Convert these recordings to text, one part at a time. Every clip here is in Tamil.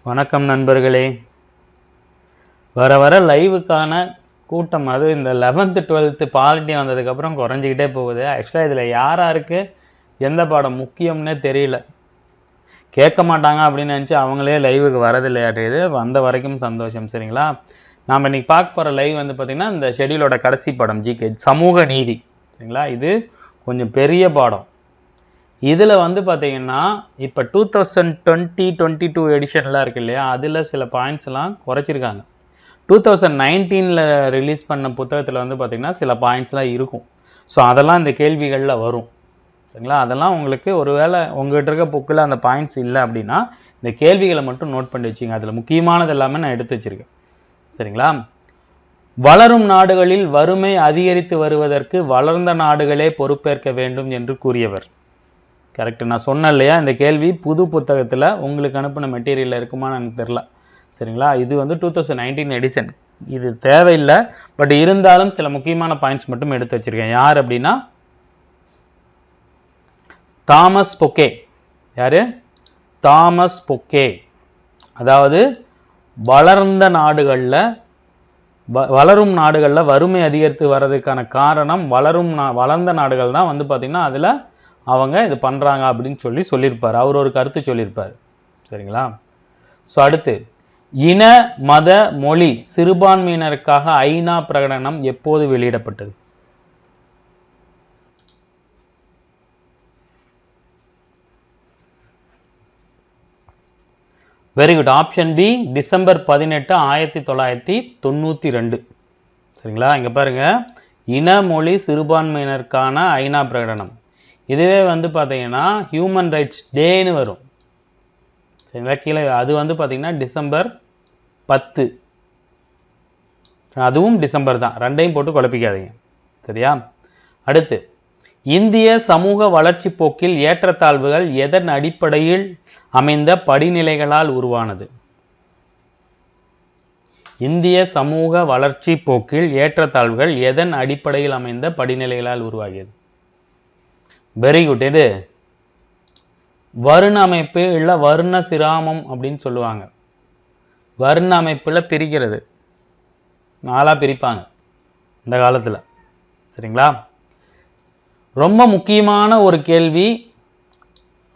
வணக்கம் நண்பர்களே. வர வர லைவுக்கான கூட்டம் அது இந்த 11th 12th பாலிட்டி வந்ததுக்கப்புறம் குறைஞ்சிக்கிட்டே போகுது. ஆக்சுவலாக இதில் யாருக்கு எந்த பாடம் முக்கியம்னே தெரியல. கேட்க மாட்டாங்க அப்படின்னு நினச்சி அவங்களே லைவுக்கு வரதில்லையாட்டுது. வந்த வரைக்கும் சந்தோஷம். சரிங்களா, நாம் இன்றைக்கி பார்க்க போகிற லைவ் வந்து பார்த்திங்கன்னா இந்த ஷெடியூலோட கடைசி பாடம் ஜிகே சமூக நீதி. சரிங்களா, இது கொஞ்சம் பெரிய பாடம். இதில் வந்து பார்த்தீங்கன்னா இப்போ 2020-22 எடிஷன்லாம் இருக்கு இல்லையா, அதில் சில பாயிண்ட்ஸ்லாம் குறைச்சிருக்காங்க. 2019 ரிலீஸ் பண்ண புத்தகத்தில் வந்து பார்த்திங்கன்னா சில பாயிண்ட்ஸ்லாம் இருக்கும். ஸோ அதெல்லாம் இந்த கேள்விகளில் வரும். சரிங்களா, அதெல்லாம் உங்களுக்கு ஒருவேளை உங்கள்கிட்ட இருக்க புக்கில் அந்த பாயிண்ட்ஸ் இல்லை அப்படின்னா இந்த கேள்விகளை மட்டும் நோட் பண்ணி வச்சுங்க. அதில் முக்கியமானது எல்லாமே நான் எடுத்து வச்சுருக்கேன். சரிங்களா, வளரும் நாடுகளில் வறுமை அதிகரித்து வருவதற்கு வளர்ந்த நாடுகளே பொறுப்பேற்க வேண்டும் என்று கூறியவர். கரெக்டு. நான் சொன்னேன் இல்லையா, இந்த கேள்வி புது புத்தகத்தில் உங்களுக்கு அனுப்பின மெட்டீரியலில் இருக்குமான்னு எனக்கு தெரில. சரிங்களா, இது வந்து 2019 எடிஷன். இது தேவையில்லை, பட் இருந்தாலும் சில முக்கியமான பாயிண்ட்ஸ் மட்டும் எடுத்து வச்சிருக்கேன். யார் அப்படின்னா தாமஸ் பொக்கே. யாரு? Thomas bouquet. அதாவது வளரும் நாடுகளில் வறுமை அதிகரித்து வர்றதுக்கான காரணம் வளர்ந்த நாடுகள் தான் வந்து பார்த்திங்கன்னா அதில் அவங்க இது பண்ணுறாங்க அப்படின்னு சொல்லியிருப்பார். அவர் ஒரு கருத்து சொல்லியிருப்பார். சரிங்களா, ஸோ அடுத்து இன மத மொழி சிறுபான்மையினருக்காக ஐநா பிரகடனம் எப்போது வெளியிடப்பட்டது? Very good. Option B, December 18, 1992. சரிங்களா, இங்கே பாருங்க, இன மொழி சிறுபான்மையினருக்கான ஐநா பிரகடனம். இதுவே வந்து பார்த்தீங்கன்னா ஹியூமன் ரைட்ஸ் டேன்னு வரும். சரிங்களா, கீழே அது வந்து பார்த்தீங்கன்னா டிசம்பர் 10. அதுவும் டிசம்பர் தான். ரெண்டையும் போட்டு குழப்பிக்காதீங்க. சரியா, அடுத்து இந்திய சமூக வளர்ச்சி போக்கில் ஏற்றத்தாழ்வுகள் எதன் அடிப்படையில் அமைந்த படிநிலைகளால் உருவானது? இந்திய சமூக வளர்ச்சி போக்கில் ஏற்றத்தாழ்வுகள் எதன் அடிப்படையில் அமைந்த படிநிலைகளால் உருவாகியது? Very good. இது வர்ண அமைப்பு இல்லை வர்ண சிராமம் அப்படின்னு சொல்லுவாங்க. வர்ண அமைப்பில் பிரிக்கிறது, 4 பிரிப்பாங்க இந்த காலத்தில். சரிங்களா, ரொம்ப முக்கியமான ஒரு கேள்வி,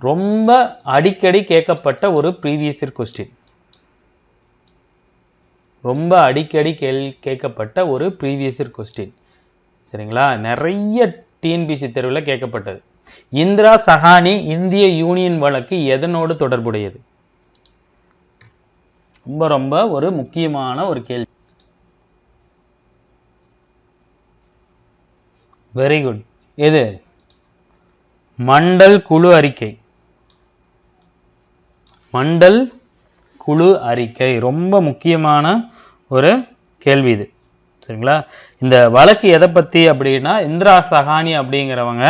ரொம்ப அடிக்கடி கேட்கப்பட்ட ஒரு ப்ரீவியஸ் இயர் கொஸ்டின். ரொம்ப அடிக்கடி கேட்கப்பட்ட ஒரு ப்ரீவியஸ் இயர் கொஸ்டின். சரிங்களா, நிறைய டிஎன்பிசி தேர்வில் கேட்கப்பட்டது. இந்திரா சஹானி இந்திய யூனியன் வழக்கு எதனோடு தொடர்புடையது? ரொம்ப ரொம்ப ஒரு முக்கியமான ஒரு கேள்வி. Very good. எது? மண்டல் குழு அறிக்கை. மண்டல் குழு அறிக்கை ரொம்ப முக்கியமான ஒரு கேள்வி இது. சரிங்களா, இந்த வழக்கு எதை பற்றி அப்படின்னா இந்திரா சஹானி அப்படிங்கிறவங்க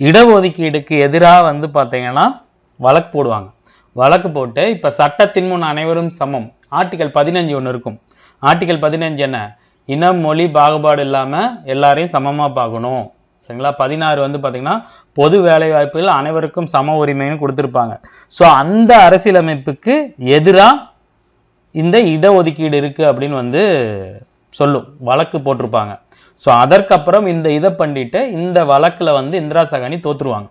இடஒதுக்கீடுக்கு எதிராக வந்து பார்த்தீங்கன்னா வழக்கு போடுவாங்க. வழக்கு போட்டு இப்போ சட்டத்தின் முன் அனைவரும் சமம், ஆர்டிகல் 15 ஒன்று இருக்கும். ஆர்டிகல் 15 என்ன? இனம் மொழி பாகுபாடு இல்லாமல் எல்லாரையும் சமமாக பார்க்கணும். சரிங்களா, 16 வந்து பார்த்தீங்கன்னா பொது வேலை வாய்ப்புகள் அனைவருக்கும் சம உரிமைன்னு கொடுத்துருப்பாங்க. ஸோ அந்த அரசியலமைப்புக்கு எதிராக இந்த இடஒதுக்கீடு இருக்குது அப்படின்னு வந்து சொல்லும், வழக்கு போட்டிருப்பாங்க. ஸோ அதற்கப்புறம் இதை பண்ணிட்டு இந்த வழக்கில் வந்து இந்திரா சஹானி தோற்றுருவாங்க.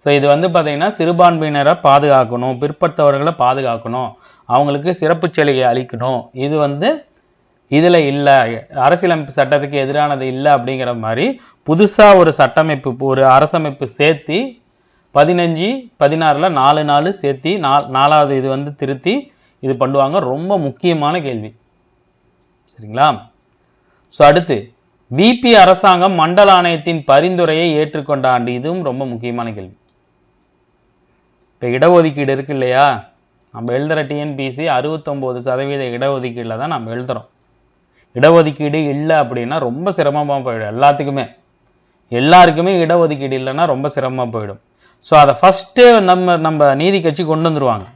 ஸோ இது வந்து பார்த்தீங்கன்னா சிறுபான்மையினரை பாதுகாக்கணும், பிற்படுத்தவர்களை பாதுகாக்கணும், அவங்களுக்கு சிறப்பு சலுகை அளிக்கணும், இது வந்து இதில் இல்லை, அரசியலமைப்பு சட்டத்துக்கு எதிரானது இல்லை அப்படிங்கிற மாதிரி புதுசாக ஒரு சட்டமைப்பு, ஒரு அரசமைப்பு சேர்த்தி 15, 16 4 சேர்த்தி 4வது இது வந்து திருத்தி இது பண்ணுவாங்க. ரொம்ப முக்கியமான கேள்வி. சரிங்களா, ஸோ அடுத்து விபி அரசாங்கம் மண்டல ஆணையத்தின் பரிந்துரையை ஏற்றுக்கொண்ட ஆண்டு. இதுவும் ரொம்ப முக்கியமான கேள்வி. இப்போ இடஒதுக்கீடு இருக்கு இல்லையா, நம்ம எழுதுகிற டிஎன்பிசி 69% இடஒதுக்கீடில் தான் நம்ம எழுதுகிறோம். இடஒதுக்கீடு இல்லை அப்படின்னா ரொம்ப சிரமமாக போயிடும். எல்லாருக்குமே இடஒதுக்கீடு இல்லைன்னா ரொம்ப சிரமமாக போயிடும். ஸோ அதை ஃபஸ்ட்டு நம்ம நீதி கட்சி கொண்டு வந்துருவாங்க.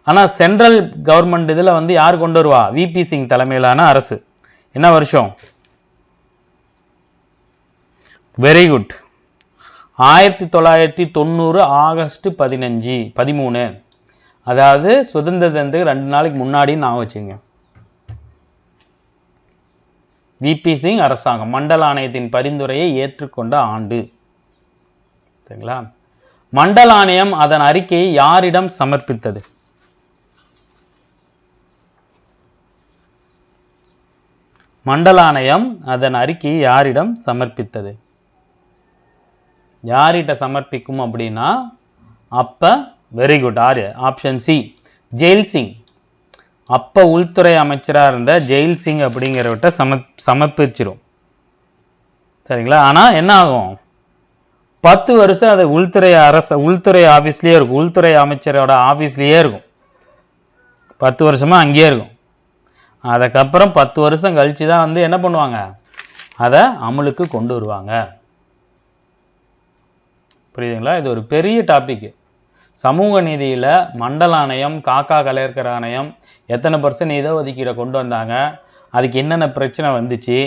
ஆனால் சென்ட்ரல் கவர்மெண்ட் இதில் வந்து யார் கொண்டு வருவா? விபி சிங் தலைமையிலான அரசு. என்ன வருஷம்? Very good. 1990 ஆகஸ்ட் 13. அதாவது சுதந்திர தினத்துக்கு 2 நாளைக்கு முன்னாடி நான் வச்சுங்க. விபி சிங் அரசாங்கம் மண்டல ஆணையத்தின் பரிந்துரையை ஏற்றுக்கொண்ட ஆண்டு. சரிங்களா? மண்டல ஆணையம் அதன் அறிக்கையை யாரிடம் சமர்ப்பித்தது? மண்டல ஆணையம் அதன் அறிக்கையை யாரிடம் சமர்ப்பித்தது? யாரிட்ட சமர்ப்பிக்கும் அப்படின்னா அப்ப வெரி குட் ஆறு ஆப்ஷன் சி ஜெயில் சிங். அப்ப உள்துறை அமைச்சராக இருந்த ஜெயில் சிங் அப்படிங்கிறவட்ட சமர்ப்பிச்சிரும். சரிங்களா? ஆனா என்ன ஆகும், 10 வருஷம் அது உள்துறை ஆபீஸ்லயே இருக்கும், உள்துறை அமைச்சரோட ஆபீஸ்லயே இருக்கும். 10 வருஷமா அங்கேயே இருக்கும். அதுக்கப்புறம் 10 வருஷம் கழிச்சு தான் வந்து என்ன பண்ணுவாங்க, அதை அமலுக்கு கொண்டு வருவாங்க. புரியுதுங்களா? இது ஒரு பெரிய டாபிக். சமூக நீதியில மண்டல ஆணையம், காக்கா கலையர்கர் ஆணையம் எத்தனை % இட ஒதுக்கீடை கொண்டு வந்தாங்க, அதுக்கு என்னென்ன பிரச்சனை வந்துச்சு,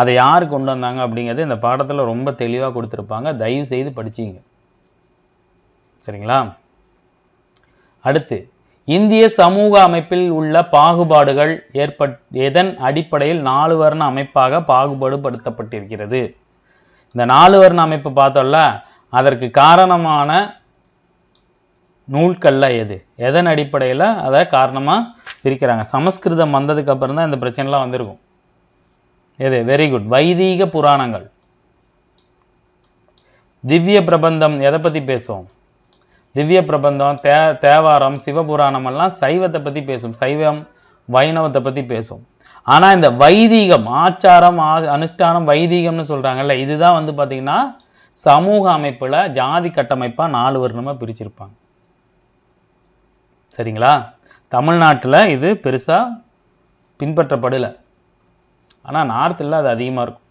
அதை யார் கொண்டு வந்தாங்க அப்படிங்கிறது இந்த பாடத்துல ரொம்ப தெளிவா கொடுத்துருப்பாங்க. தயவு செய்து படிச்சிங்க. சரிங்களா? அடுத்து, இந்திய சமூக அமைப்பில் உள்ள பாகுபாடுகள் எதன் அடிப்படையில் 4 வர்ண அமைப்பாக பாகுபாடுபடுத்தப்பட்டிருக்கிறது? இந்த 4 வர்ண அமைப்பு பார்த்தோம்ல, அதற்கு காரணமான நூல்கள்ல எதன் அடிப்படையில் அதை காரணமா பிரிக்கிறாங்க? சமஸ்கிருதம் வந்ததுக்கு அப்புறம் தான் இந்த பிரச்சனைலாம் வந்திருக்கும். வெரி குட், வைதீக புராணங்கள். திவ்ய பிரபந்தம் எதை பத்தி பேசுவோம்? திவ்ய பிரபந்தம், தேவாரம், சிவபுராணம் எல்லாம் சைவத்தை பத்தி பேசும், சைவம் வைணவத்தை பத்தி பேசும். ஆனா இந்த வைதீகம், ஆச்சாரம் அனுஷ்டானம் வைதீகம்னு சொல்றாங்கல்ல, இதுதான் வந்து பாத்தீங்கன்னா சமூக அமைப்புல ஜாதி கட்டமைப்பா 4 வர்ணமா பிரிச்சிருப்பாங்க. சரிங்களா? தமிழ்நாட்டுல இது பெருசா பின்பற்றப்படல, ஆனா நார்த்ல அது அதிகமா இருக்கும்.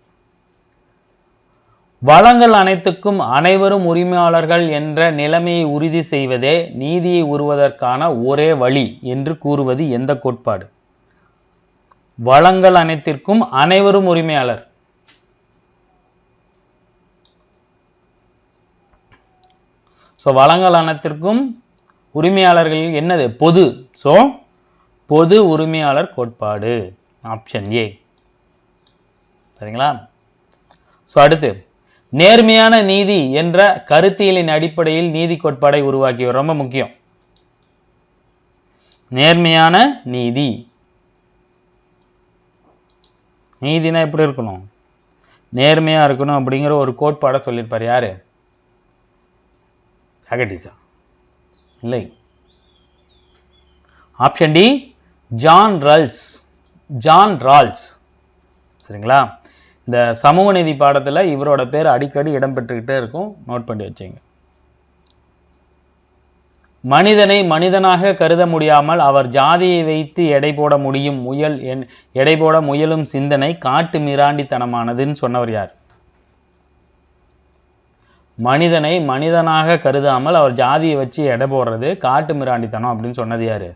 வளங்கள் அனைத்துக்கும் அனைவரும் உரிமையாளர்கள் என்ற நிலைமையை உறுதி செய்வதே நீதியை உருவதற்கான ஒரே வழி என்று கூறுவது எந்த கோட்பாடு? வளங்கள் அனைத்திற்கும் அனைவரும் உரிமையாளர். வளங்கள் அனைத்திற்கும் உரிமையாளர்கள் என்னது? பொது. பொது உரிமையாளர் கோட்பாடு, ஆப்ஷன் ஏ. சரிங்களா? அடுத்து, நேர்மையான நீதி என்ற கருத்தியலின் அடிப்படையில் நீதி கோட்பாடை உருவாக்கியவர். ரொம்ப முக்கியம். நேர்மையான நீதி, நீதினா எப்படி இருக்கணும்? நேர்மையா இருக்கணும் அப்படிங்கிற ஒரு கோட்பாடை சொல்லியிருப்பார். யாரு? சாக்ரட்டிஸா? இல்லை. Option D John Rawls. சரிங்களா? இந்த சமூக நீதி பாடத்துல இவரோட பேர் அடிக்கடி இடம்பெற்றுக்கிட்டே இருக்கும், நோட் பண்ணி வச்சுங்க. மனிதனை மனிதனாக கருத முடியாமல் அவர் ஜாதியை வைத்து எடை போட முயலும் சிந்தனை காட்டு மிராண்டித்தனமானதுன்னு சொன்னவர் யார்? மனிதனை மனிதனாக கருதாமல் அவர் ஜாதியை வச்சு எடை போடுறது காட்டு மிராண்டித்தனம் அப்படின்னு சொன்னது யாரு?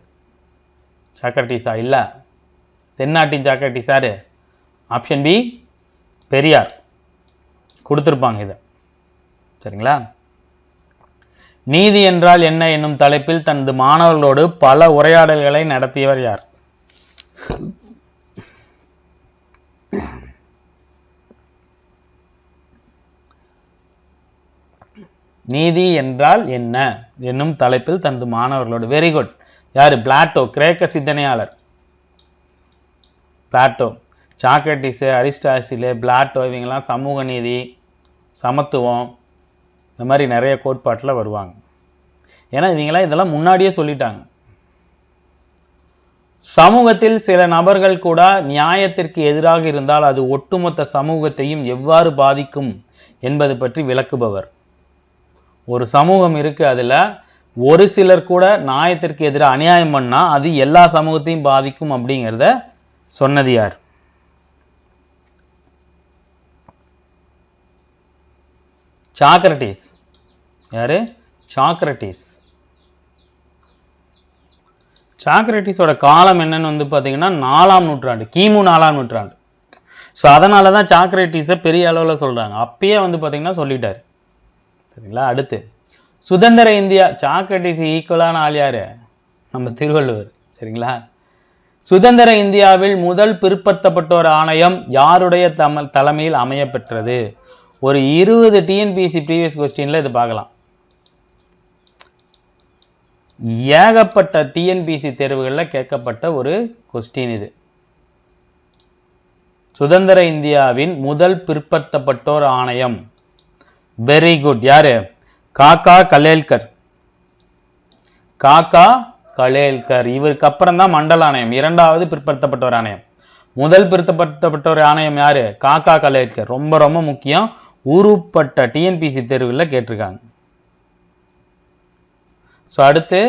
சாக்ரட்டிஸா? இல்ல, தென்னாட்டின் சாக்ரட்டிஸ் யாரு? Option B Periyar. கொடுத்திருப்பாங்க இத. சரிங்களா? நீதி என்றால் என்ன என்னும் தலைப்பில் தனது மாணவர்களோடு பல உரையாடல்களை நடத்தியவர் யார்? நீதி என்றால் என்ன என்னும் தலைப்பில் தனது மாணவர்களோடு. Very good. யாரு? பிளாட்டோ, கிரேக்க சிந்தனையாளர். பிளாட்டோ, சாக்ரட்டிஸ், அரிஸ்டாட்டில், பிளாட்டோ இவங்கெல்லாம் சமூக நீதி, சமத்துவம் இந்த மாதிரி நிறைய கோட்பாட்டில் வருவாங்க. ஏன்னா இவங்கெல்லாம் இதெல்லாம் முன்னாடியே சொல்லிட்டாங்க. சமூகத்தில் சில நபர்கள் கூட நியாயத்திற்கு எதிராக இருந்தால் அது ஒட்டுமொத்த சமூகத்தையும் எவ்வாறு பாதிக்கும் என்பது பற்றி விளக்குபவர். ஒரு சமூகம் இருக்கு, அதுல ஒரு சிலர் கூட நியாயத்திற்கு எதிராக அநியாயம் பண்ணா அது எல்லா சமூகத்தையும் பாதிக்கும் அப்படிங்கிறத சொன்னது யார்? சாக்ரட்டிஸ். யாரு? சாக்ரட்டிஸ். சாக்ரட்டிஸோட காலம் என்னன்னு வந்து பாத்தீங்கன்னா 4ஆம் நூற்றாண்டு, கிமு 4ஆம் நூற்றாண்டு. அதனாலதான் சாக்ரட்டிஸை பெரிய அளவுல சொல்றாங்க. அப்பயே வந்து பாத்தீங்கன்னா சொல்லிட்டாரு. சரிங்களா? அடுத்து, சுதந்திர இந்தியா. சாக்ரட்டிஸ் ஈக்குவலான ஆள் யாரு? நம்ம திருவள்ளுவர். சரிங்களா? சுதந்திர இந்தியாவில் முதல் பிற்படுத்தப்பட்டோர் ஆணையம் யாருடைய தலைமையில் அமைய பெற்றது? ஒரு 20 டிஎன்பிஎஸ்சி ப்ரீவியஸ் கொஸ்டின்ல இது பார்க்கலாம். ஏகப்பட்ட டிஎன்பிஎஸ்சி தேர்வுகளில் கேட்கப்பட்ட ஒரு கொஸ்டின் இது. சுதந்திர இந்தியாவின் முதல் பிற்படுத்தப்பட்டோர் ஆணையம். Very good. யாரு? காக்கா கலேல்கர். காக்கா கலேல்கர். இவருக்கு அப்புறம் தான் மண்டல ஆணையம், இரண்டாவது பிற்படுத்தப்பட்டோர் ஆணையம். முதல் பிற்படுத்தப்பட்டோர் ஆணையம் யாரு? காக்கா கலேல்கர். ரொம்ப ரொம்ப முக்கியம். உருப்பட்ட டிஎன்பிஎஸ்சி தேர்வுகளில் கேட்டிருக்காங்க. ஸோ அடுத்து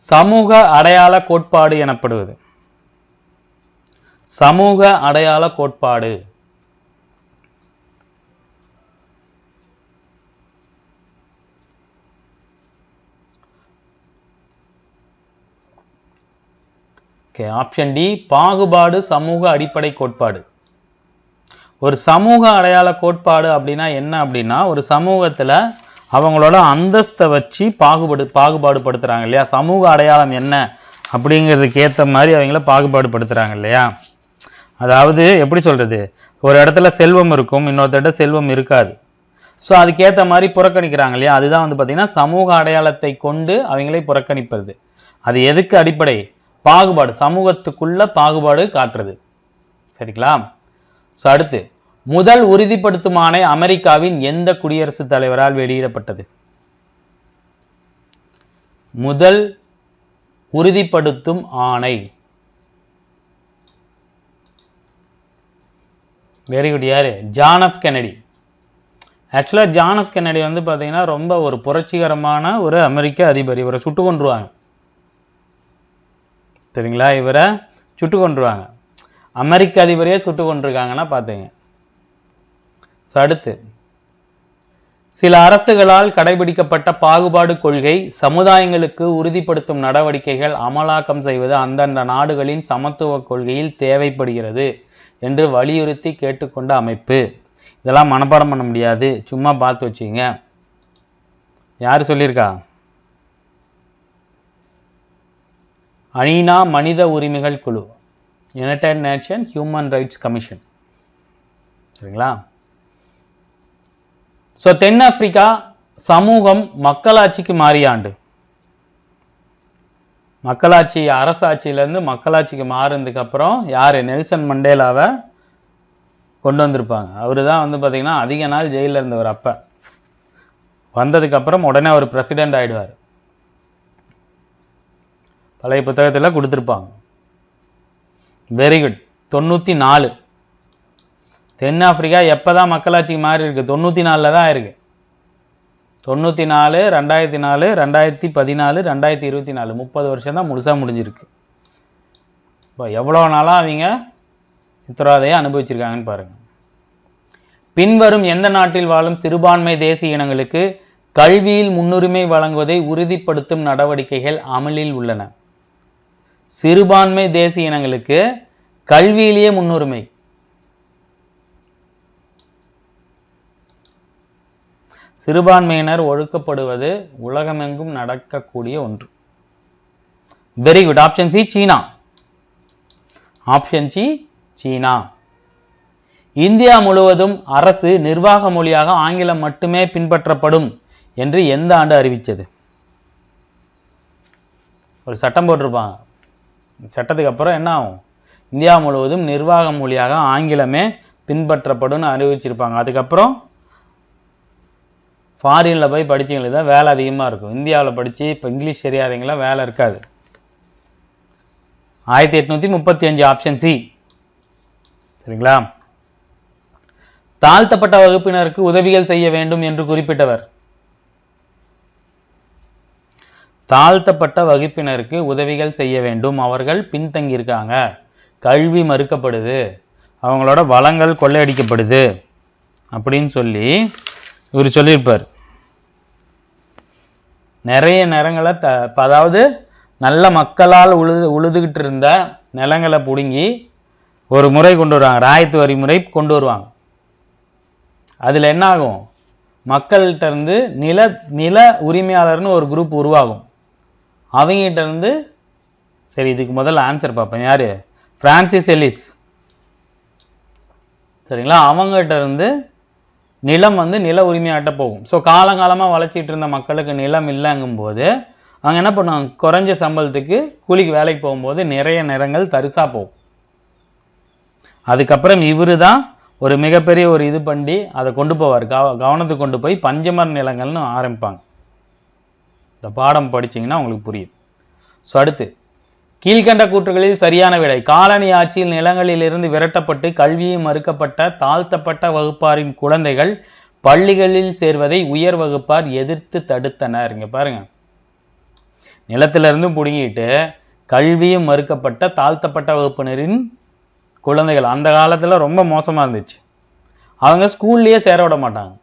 சமூக அடையாள கோட்பாடு எனப்படுவது. சமூக அடையாள கோட்பாடு. ஆப்ஷன் டி பாகுபாடு சமூக அடிப்படை கோட்பாடு. ஒரு சமூக அடையாள கோட்பாடு அப்படின்னா என்ன அப்படின்னா, ஒரு சமூகத்துல அவங்களோட அந்தஸ்தை வச்சு பாகுபாடு படுத்துறாங்க இல்லையா? சமூக அடையாளம் என்ன அப்படிங்கிறதுக்கு ஏற்ற மாதிரி அவங்கள பாகுபாடு படுத்துறாங்க இல்லையா? அதாவது எப்படி சொல்றது, ஒரு இடத்துல செல்வம் இருக்கும், இன்னொருத்த செல்வம் இருக்காது. ஸோ அதுக்கேற்ற மாதிரி புறக்கணிக்கிறாங்க இல்லையா? அதுதான் வந்து பார்த்தீங்கன்னா சமூக அடையாளத்தை கொண்டு அவங்களை புறக்கணிப்பது. அது எதுக்கு அடிப்படை? பாகுபாடு, சமூகத்துக்குள்ள பாகுபாடு காட்டுறது. சரிங்களா? ஸோ அடுத்து முதல் உறுதிப்படுத்தும் ஆணை அமெரிக்காவின் எந்த குடியரசுத் தலைவரால் வெளியிடப்பட்டது? முதல் உறுதிப்படுத்தும் ஆணை. Very good. யாரு? John F Kennedy. ஆக்சுவலா ஜான் எஃப் கென்னடி வந்து பாத்தீங்கன்னா ரொம்ப ஒரு புரட்சிகரமான ஒரு அமெரிக்க அதிபர். இவரை சுட்டு கொன்றுவாங்க. சரிங்களா? இவரை சுட்டு கொன்றுவாங்க. அமெரிக்க அதிபரையே சுட்டு கொண்டிருக்காங்கன்னா பாத்தீங்க. அடுத்து சில அரசுகளால் கடைபிடிக்கப்பட்ட பாகுபாடு கொள்கை சமுதாயங்களுக்கு உறுதிப்படுத்தும் நடவடிக்கைகள் அமலாக்கம் செய்வது அந்தந்த நாடுகளின் சமத்துவ கொள்கையில் தேவைப்படுகிறது என்று வலியுறுத்தி கேட்டுக்கொண்ட அமைப்பு. இதெல்லாம் மனப்பாடம் பண்ண முடியாது, சும்மா பார்த்து வச்சுங்க. யாரு சொல்லியிருக்கா? ஐநா மனித உரிமைகள் குழு, United Nation Human Rights Commission. சரிங்களா? ஸோ தென்னாப்பிரிக்கா சமூகம் மக்களாட்சிக்கு மாறிய ஆண்டு. மக்களாட்சி அரசாட்சியிலேருந்து மக்களாட்சிக்கு மாறினதுக்கு அப்புறம் யாரு? நெல்சன் மண்டேலாவை கொண்டு வந்திருப்பாங்க. அவரு தான் வந்து பார்த்தீங்கன்னா அதிக நாள் ஜெயிலில் இருந்தவர். அப்போ வந்ததுக்கு அப்புறம் உடனே அவர் பிரசிடென்ட் ஆயிடுவார். பழைய புத்தகத்தில் கொடுத்துருப்பாங்க. Very good. 94 தென்னாப்பிரிக்கா எப்போதான் மக்களாட்சிக்கு மாறி இருக்கு? 94 தான் இருக்கு. 94, 2004, 2014, 2024, 30 வருஷம் தான் முழுசா முடிஞ்சிருக்கு. இப்போ எவ்வளோ நாளாக அவங்க சித்திரவதையை அனுபவிச்சிருக்காங்கன்னு பாருங்க. பின்வரும் எந்த நாட்டில் வாழும் சிறுபான்மை தேசிய இனங்களுக்கு கல்வியில் முன்னுரிமை வழங்குவதை உறுதிப்படுத்தும் நடவடிக்கைகள் அமலில் உள்ளன? சிறுபான்மை தேசிய இனங்களுக்கு கல்வியிலேயே முன்னுரிமை. சிறுபான்மையினர் ஒடுக்கப்படுவது உலகமெங்கும் நடக்கக்கூடிய ஒன்று. Very good. ஆப்ஷன் சி சீனா. ஆப்ஷன் சி சீனா. இந்தியா முழுவதும் அரசு நிர்வாக மொழியாக ஆங்கிலம் மட்டுமே பின்பற்றப்படும் என்று எந்த ஆண்டு அறிவித்தது? ஒரு சட்டம் போட்டிருப்பாங்க. சட்டத்துக்கு அப்புறம் என்ன ஆகும்? இந்தியா முழுவதும் நிர்வாக மொழியாக ஆங்கிலமே பின்பற்றப்படும் அறிவிச்சிருப்பாங்க. அதுக்கப்புறம் ஃபாரினில் போய் படித்தவங்களுக்கு தான் வேலை அதிகமாக இருக்கும். இந்தியாவில் படித்து இப்போ இங்கிலீஷ் தெரியாதவங்களாம் வேலை இருக்காது. 1835. Option C. சரிங்களா? தாழ்த்தப்பட்ட வகுப்பினருக்கு உதவிகள் செய்ய வேண்டும் என்று குறிப்பிட்டவர்? தாழ்த்தப்பட்ட வகுப்பினருக்கு உதவிகள் செய்ய வேண்டும், அவர்கள் பின்தங்கியிருக்காங்க, கல்வி மறுக்கப்படுது, அவங்களோட வளங்கள் கொள்ளையடிக்கப்படுது அப்படின்னு சொல்லி இவர் சொல்லியிருப்பார். நிறைய நிலங்களை அதாவது நல்ல மக்களால் உழுதுகிட்டு இருந்த நிலங்களை பிடுங்கி ஒரு முறை கொண்டு வருவாங்க, ராயத்து வரி முறை கொண்டு வருவாங்க. அதில் என்ன ஆகும்? மக்கள்கிட்ட இருந்து நில உரிமையாளர்னு ஒரு குரூப் உருவாகும். அவங்ககிட்ட இருந்து சரி, இதுக்கு முதல்ல ஆன்சர் பார்ப்பேன். யாரு? Francis Ellis. சரிங்களா? அவங்ககிட்ட இருந்து நிலம் வந்து நில உரிமையாட்ட போகும். ஸோ காலங்காலமாக வளர்ச்சிட்டு இருந்த மக்களுக்கு நிலம் இல்லைங்கும் போது அவங்க என்ன பண்ணுவாங்க, குறைஞ்ச சம்பளத்துக்கு கூலிக்கு வேலைக்கு போகும்போது நிறைய நிலங்கள் தரிசா போகும். அதுக்கப்புறம் இவரு தான் ஒரு மிகப்பெரிய ஒரு இது பண்ணி அதை கொண்டு போவார், கவனத்துக்கு கொண்டு போய் பஞ்சமர் நிலங்கள்னு ஆரம்பிப்பாங்க. இந்த பாடம் படிச்சிங்கன்னா உங்களுக்கு புரியும். ஸோ அடுத்து, கீழ்கண்ட கூற்றுகளில் சரியான விடை. காலனி ஆட்சியில் நிலங்களிலிருந்து விரட்டப்பட்டு கல்வியை மறுக்கப்பட்ட தாழ்த்தப்பட்ட வகுப்பாரின் குழந்தைகள் பள்ளிகளில் சேர்வதை உயர் வகுப்பார் எதிர்த்து தடுத்தனர். இங்க பாருங்க, நிலத்திலிருந்து பிடுங்கிட்டு கல்வியும் மறுக்கப்பட்ட தாழ்த்தப்பட்ட வகுப்பினரின் குழந்தைகள் அந்த காலத்துல ரொம்ப மோசமா இருந்துச்சு. அவங்க ஸ்கூல்லயே சேர விட மாட்டாங்க.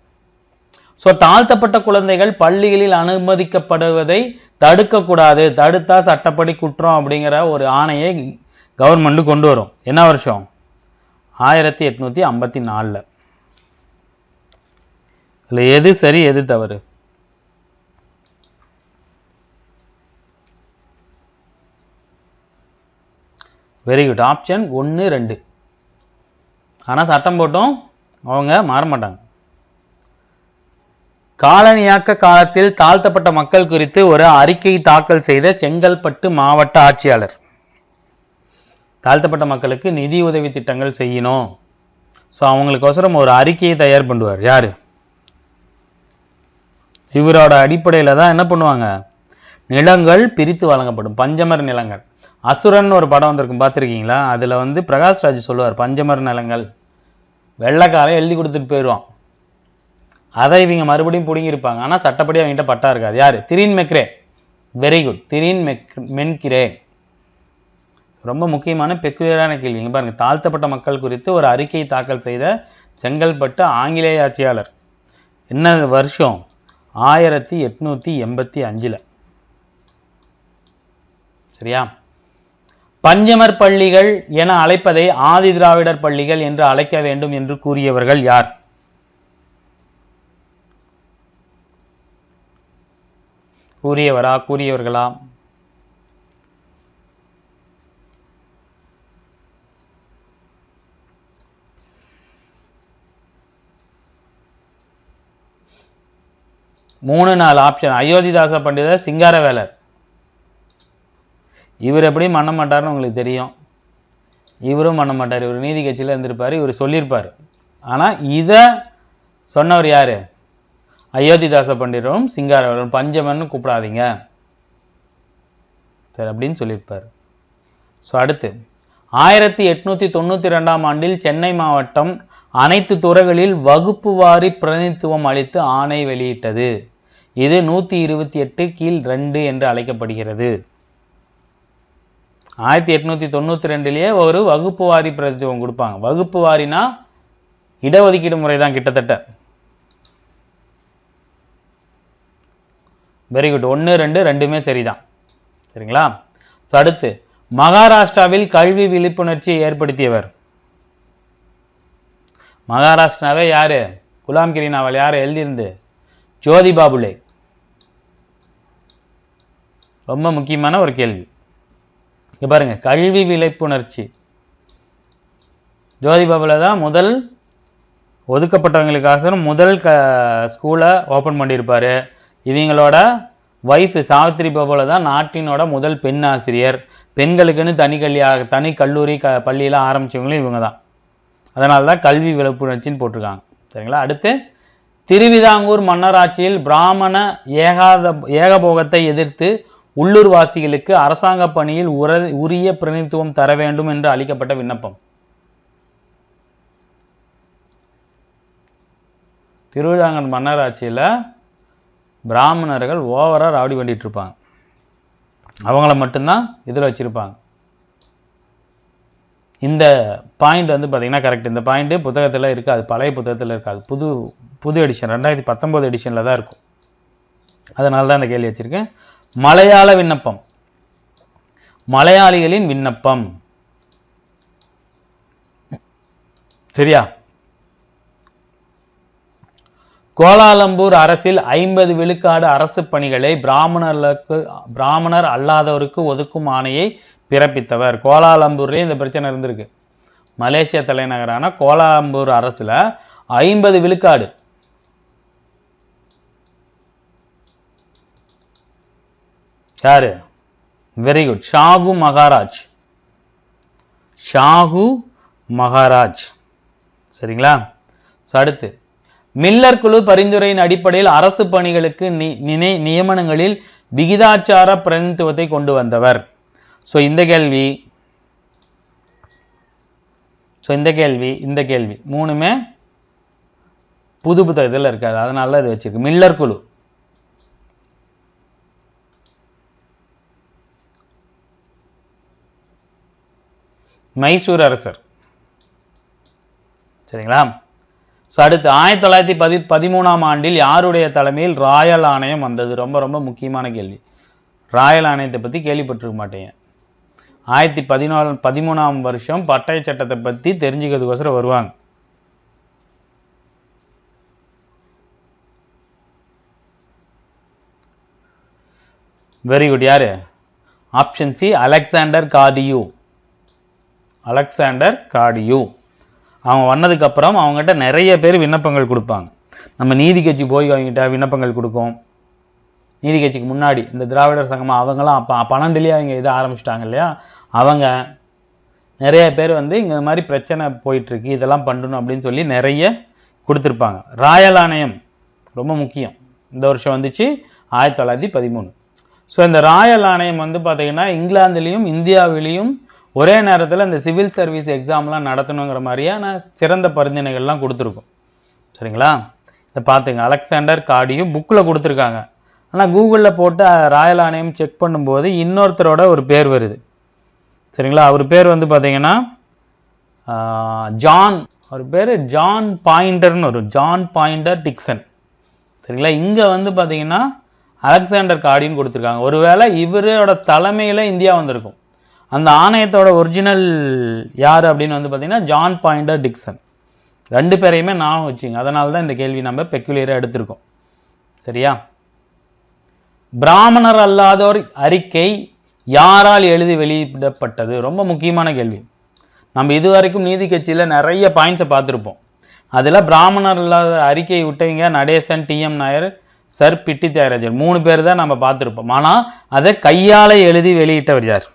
ஸோ தாழ்த்தப்பட்ட குழந்தைகள் பள்ளிகளில் அனுமதிக்கப்படுவதை தடுக்கக்கூடாது, தடுத்தா சட்டப்படி குற்றம் அப்படிங்கிற ஒரு ஆணையை கவர்மெண்ட் கொண்டு வரும். என்ன வருஷம்? 1854. இல்லை, எது சரி எது தவறு? Very good. ஆப்ஷன் 1, 2. ஆனால் சட்டம் போட்டும் அவங்க மாற மாட்டாங்க. காலனியாக்க காலத்தில் தாழ்த்தப்பட்ட மக்கள் குறித்து ஒரு அறிக்கை தாக்கல் செய்த செங்கல்பட்டு மாவட்ட ஆட்சியாளர். தாழ்த்தப்பட்ட மக்களுக்கு நிதி உதவி திட்டங்கள் செய்யணும், ஸோ அவங்களுக்கோசரம் ஒரு அறிக்கையை தயார் பண்ணுவார். யாரு? இவரோட அடிப்படையில் தான் என்ன பண்ணுவாங்க, நிலங்கள் பிரித்து வழங்கப்படும். பஞ்சமர் நிலங்கள். அசுரன் ஒரு படம் வந்திருக்கும், பார்த்துருக்கீங்களா? அதில் வந்து பிரகாஷ்ராஜ் சொல்லுவார், பஞ்சமர் நிலங்கள் வெள்ளைக்காரன் எழுதி கொடுத்துட்டு போயிடுவான், அதை இவங்க மறுபடியும் பிடுங்கியிருப்பாங்க. ஆனால் சட்டப்படி அவங்ககிட்ட பட்டா இருக்காது. யாரு? திரின் மெக்ரே. Very good, திரின் மென்கிரே. ரொம்ப முக்கியமான பெக்குலியரான கேள்வி. இங்க பாருங்க, தாழ்த்தப்பட்ட மக்கள் குறித்து ஒரு அறிக்கை தாக்கல் செய்த செங்கல்பட்டு ஆங்கிலேய ஆட்சியாளர். என்ன வருஷம்? 1885. சரியா? பஞ்சமர் பள்ளிகள் என அழைப்பதை ஆதி திராவிடர் பள்ளிகள் என்று அழைக்க வேண்டும் என்று கூறியவர்கள் யார்? கூறியவரா, கூறியவர்களா? மூணு நாலு ஆப்ஷன். அயோத்திதாச பண்டிதர், சிங்காரவேலர். இவர் எப்படி பண்ண மாட்டார்னு உங்களுக்கு தெரியும். இவரும் பண்ண மாட்டார், இவர் நீதி கட்சியில் இருந்திருப்பார், இவர் சொல்லியிருப்பார். ஆனால் இதை சொன்னவர் யாரு? அயோத்திதாச பண்டிதரும் சிங்காரவேலரும். பஞ்சமன்னு கூப்பிடாதீங்க சரி அப்படின்னு சொல்லியிருப்பார். ஸோ அடுத்து, 1892ஆம் ஆண்டில் சென்னை மாவட்டம் அனைத்து துறைகளில் வகுப்பு வாரி பிரதிநிதித்துவம் அளித்து ஆணை வெளியிட்டது. இது 128 கீழ் 2 என்று அழைக்கப்படுகிறது. 1892 ஒரு வகுப்பு வாரி பிரதிநிதித்துவம் கொடுப்பாங்க. வகுப்பு வாரினா இடஒதுக்கீடு முறை தான் கிட்டத்தட்ட. Very good. 1, 2 ரெண்டுமே சரிதான். சரிங்களா? ஸோ அடுத்து, மகாராஷ்டிராவில் கல்வி விழிப்புணர்ச்சியை ஏற்படுத்தியவர். மகாராஷ்டிராவே யாரு? குலாம்கிரி நாவல் யாரு எழுதியிருந்து? ஜோதிபா புலே. ரொம்ப முக்கியமான ஒரு கேள்வி. இங்க பாருங்க, கல்வி விழிப்புணர்ச்சி. ஜோதிபா புலே தான் முதல் ஒதுக்கப்பட்டவங்களுக்காக முதல் ஸ்கூலை ஓப்பன் பண்ணியிருப்பாரு. இவங்களோட வைஃப் சாவித்திரி பாபுல தான் நாட்டினோட முதல் பெண் ஆசிரியர். பெண்களுக்குன்னு தனி கல்லூரி பள்ளியெல்லாம் ஆரம்பிச்சவங்களும் இவங்க தான். அதனால தான் கல்வி விழிப்புணர்ச்சின்னு போட்டிருக்காங்க. சரிங்களா? அடுத்து, திருவிதாங்கூர் மன்னராட்சியில் பிராமண ஏகபோகத்தை எதிர்த்து உள்ளூர்வாசிகளுக்கு அரசாங்க பணியில் உரிய பிரதிநிதித்துவம் தர வேண்டும் என்று அளிக்கப்பட்ட விண்ணப்பம். திருவிதாங்கூர் மன்னராட்சியில் பிராமணர்கள் ஓவரா ராவடி பண்ணிட்டு இருப்பாங்க, அவங்கள மட்டும்தான் இதில் வச்சிருப்பாங்க. இந்த பாயிண்ட் வந்து பார்த்தீங்கன்னா கரெக்ட். இந்த பாயிண்ட் புத்தகத்தில் இருக்காது, பழைய புத்தகத்தில் இருக்காது, புது எடிஷன் 2019 எடிஷனில் தான் இருக்கும். அதனால தான் இந்த கேள்வி வச்சிருக்கேன். மலையாள விண்ணப்பம், மலையாளிகளின் விண்ணப்பம். சரியா? கோலாலம்பூர் அரசில் 50 விழுக்காடு அரசு பணிகளை பிராமணர் அல்லாதவருக்கு ஒதுக்கும் ஆணையை பிறப்பித்தவர். கோலாலம்பூர்லேயும் இந்த பிரச்சனை இருந்திருக்கு. மலேசியா தலைநகரான கோலாலம்பூர் அரசுல 50 விழுக்காடு யாரு? Very good, Shahu Maharaj. ஷாகு மகாராஜ். சரிங்களா? அடுத்து, மில்லர் குழு பரிந்துரையின் அடிப்படையில் அரசு பணிகளுக்கு நியமனங்களில் விகிதாச்சார பிரதிநிதித்துவத்தை கொண்டு வந்தவர். இந்த கேள்வி மூணுமே புது புத்தகத்தில் இருக்காது, அதனால இது வச்சிருக்கு. மில்லர் குழு மைசூர் அரசர். சரிங்களா? அடுத்து 1913ஆம் ஆண்டில் யாருடைய தலைமையில் ராயல் ஆணையம் வந்தது? ரொம்ப ரொம்ப முக்கியமான கேள்வி. ராயல் ஆணையத்தை பத்தி கேள்விப்பட்டிருக்க மாட்டீங்க. 1913ஆம் வருஷம் பட்டய சட்டத்தை பத்தி தெரிஞ்சுக்கிறதுக்கோசரம் வருவாங்க. Very good. யாரு? Option C, Alexander Cardew. Alexander Cardew. அவங்க வந்ததுக்கு அப்புறம் அவங்ககிட்ட நிறைய பேர் விண்ணப்பங்கள் கொடுப்பாங்க. நம்ம நீதி கட்சி போய் அவங்ககிட்ட விண்ணப்பங்கள் கொடுக்கும். நீதி கட்சிக்கு முன்னாடி இந்த திராவிடர் சங்கமா அவங்களாம் 12லயே அவங்க இதை ஆரம்பிச்சிட்டாங்க இல்லையா, அவங்க நிறைய பேர் இந்த மாதிரி பிரச்சனை போயிட்டு இருக்கு, இதெல்லாம் பண்ணணும் அப்படின்னு சொல்லி நிறைய கொடுத்துருப்பாங்க. ராயல் ஆணையம் ரொம்ப முக்கியம். இந்த வருஷம் வந்துச்சு 1913. இந்த ராயல் ஆணையம் பார்த்தீங்கன்னா இங்கிலாந்துலேயும் இந்தியாவிலையும் ஒரே நேரத்தில் இந்த சிவில் சர்வீஸ் எக்ஸாம்லாம் நடத்தணுங்கிற மாதிரியான சிறந்த பரிந்துரைகள்லாம் கொடுத்துருக்கும். சரிங்களா? இதை பார்த்துங்க. அலெக்சாண்டர் கார்டியூ புக்கில் கொடுத்துருக்காங்க. ஆனால் கூகுளில் போட்டு ராயல் ஆணையம் செக் பண்ணும்போது இன்னொருத்தரோட ஒரு பேர் வருது. சரிங்களா? அவர் பேர் பார்த்தீங்கன்னா ஜான், அவர் பேர் ஜான் பாயிண்டர்னு ஒரு ஜான் பாயிண்டர் டிக்சன். சரிங்களா? இங்கே பார்த்தீங்கன்னா அலெக்சாண்டர் கார்டியூன்னு கொடுத்துருக்காங்க. ஒருவேளை இவரோட தலைமையில் இந்தியா வந்திருக்கும். அந்த ஆணையத்தோட ஒரிஜினல் யார் அப்படின்னு பார்த்தீங்கன்னா ஜான் பாயிண்டர் டிக்சன். ரெண்டு பேரையுமே நான் வச்சுங்க. அதனால தான் இந்த கேள்வி நம்ம பெக்குலியராக எடுத்திருக்கோம். சரியா? பிராமணர் அல்லாதோர் அறிக்கை யாரால் எழுதி வெளியிடப்பட்டது? ரொம்ப முக்கியமான கேள்வி. நம்ம இதுவரைக்கும் நீதி கட்சியில் நிறைய பாயிண்ட்ஸை பார்த்துருப்போம். அதில் பிராமணர் இல்லாத அறிக்கை விட்டவங்க நடேசன், டிஎம் நாயர், சர் பிட்டி தியாகராஜர் 3 பேர் தான் நம்ம பார்த்துருப்போம். ஆனால் அதை கையால் எழுதி வெளியிட்டவர் யார்?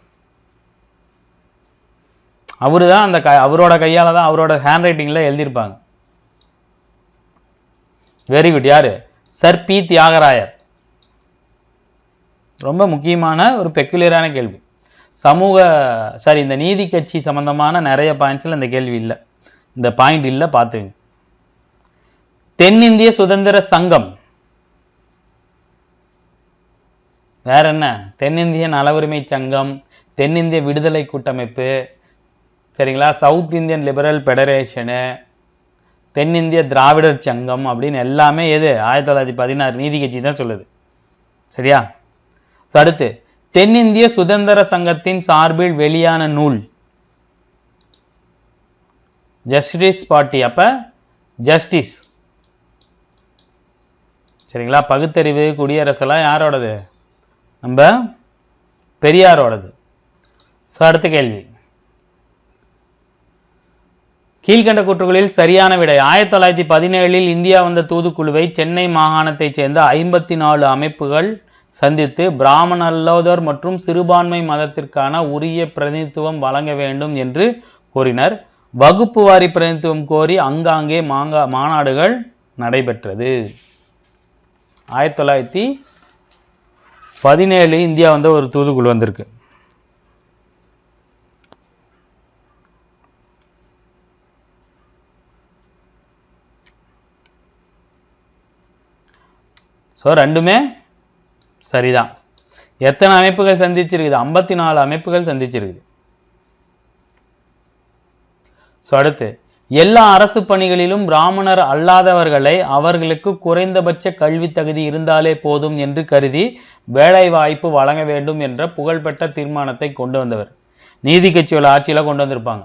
அவரு தான் அவரோட கையால தான் அவரோட ஹேண்ட் ரைட்டிங்ல எழுதியிருப்பாங்க. Very good. யாரு? Sir P Thyagarayar. ரொம்ப முக்கியமான ஒரு பெக்குலியரான கேள்வி. இந்த நீதி கட்சி சம்பந்தமான நிறைய பாயிண்ட்ஸ்ல இந்த கேள்வி இல்லை, இந்த பாயிண்ட் இல்லை, பார்த்துங்க. தென்னிந்திய சுதந்திர சங்கம் வேற என்ன? தென்னிந்திய நலவுரிமை சங்கம், தென்னிந்திய விடுதலை கூட்டமைப்பு, சரிங்களா, சவுத் இந்தியன் லிபரல் ஃபெடரேஷனு, தென்னிந்திய திராவிடர் சங்கம் அப்படின்னு எல்லாமே எது? 1916 நீதி கட்சி தான் சொல்லுது. சரியா? அடுத்து, தென்னிந்திய சுதந்திர சங்கத்தின் சார்பில் வெளியான நூல் ஜஸ்டிஸ் பார்ட்டி. அப்ப ஜஸ்டிஸ். சரிங்களா? பகுத்தறிவு, குடியரசெல்லாம் யாரோடது? நம்ம பெரியாரோடது. அடுத்த கேள்வி, கீழ்கண்ட கூற்றுகளில் சரியான விடை. 1917 இந்தியா வந்த தூதுக்குழுவை சென்னை மாகாணத்தைச் சேர்ந்த 54 அமைப்புகள் சந்தித்து பிராமணர் மற்றும் சிறுபான்மை மதத்திற்கான உரிய பிரதிநிதித்துவம் வழங்க வேண்டும் என்று கோரினர். வகுப்பு வாரி பிரதிநிதித்துவம் கோரி அங்காங்கே மாநாடுகள் நடைபெற்றது. 1917 இந்தியா வந்த ஒரு தூதுக்குழு வந்திருக்கு. ரெண்டுமே சரிதான். எத்தனை அமைப்புகள் சந்திச்சிருக்குது? 54 அமைப்புகள் சந்திச்சிருக்குது. அடுத்து, எல்லா அரசு பணிகளிலும் பிராமணர் அல்லாதவர்களை அவர்களுக்கு குறைந்தபட்ச கல்வி தகுதி இருந்தாலே போதும் என்று கருதி வேலை வாய்ப்பு வழங்க வேண்டும் என்ற புகழ்பெற்ற தீர்மானத்தை கொண்டு வந்தவர். நீதி கட்சியோட ஆட்சியில கொண்டு வந்திருப்பாங்க.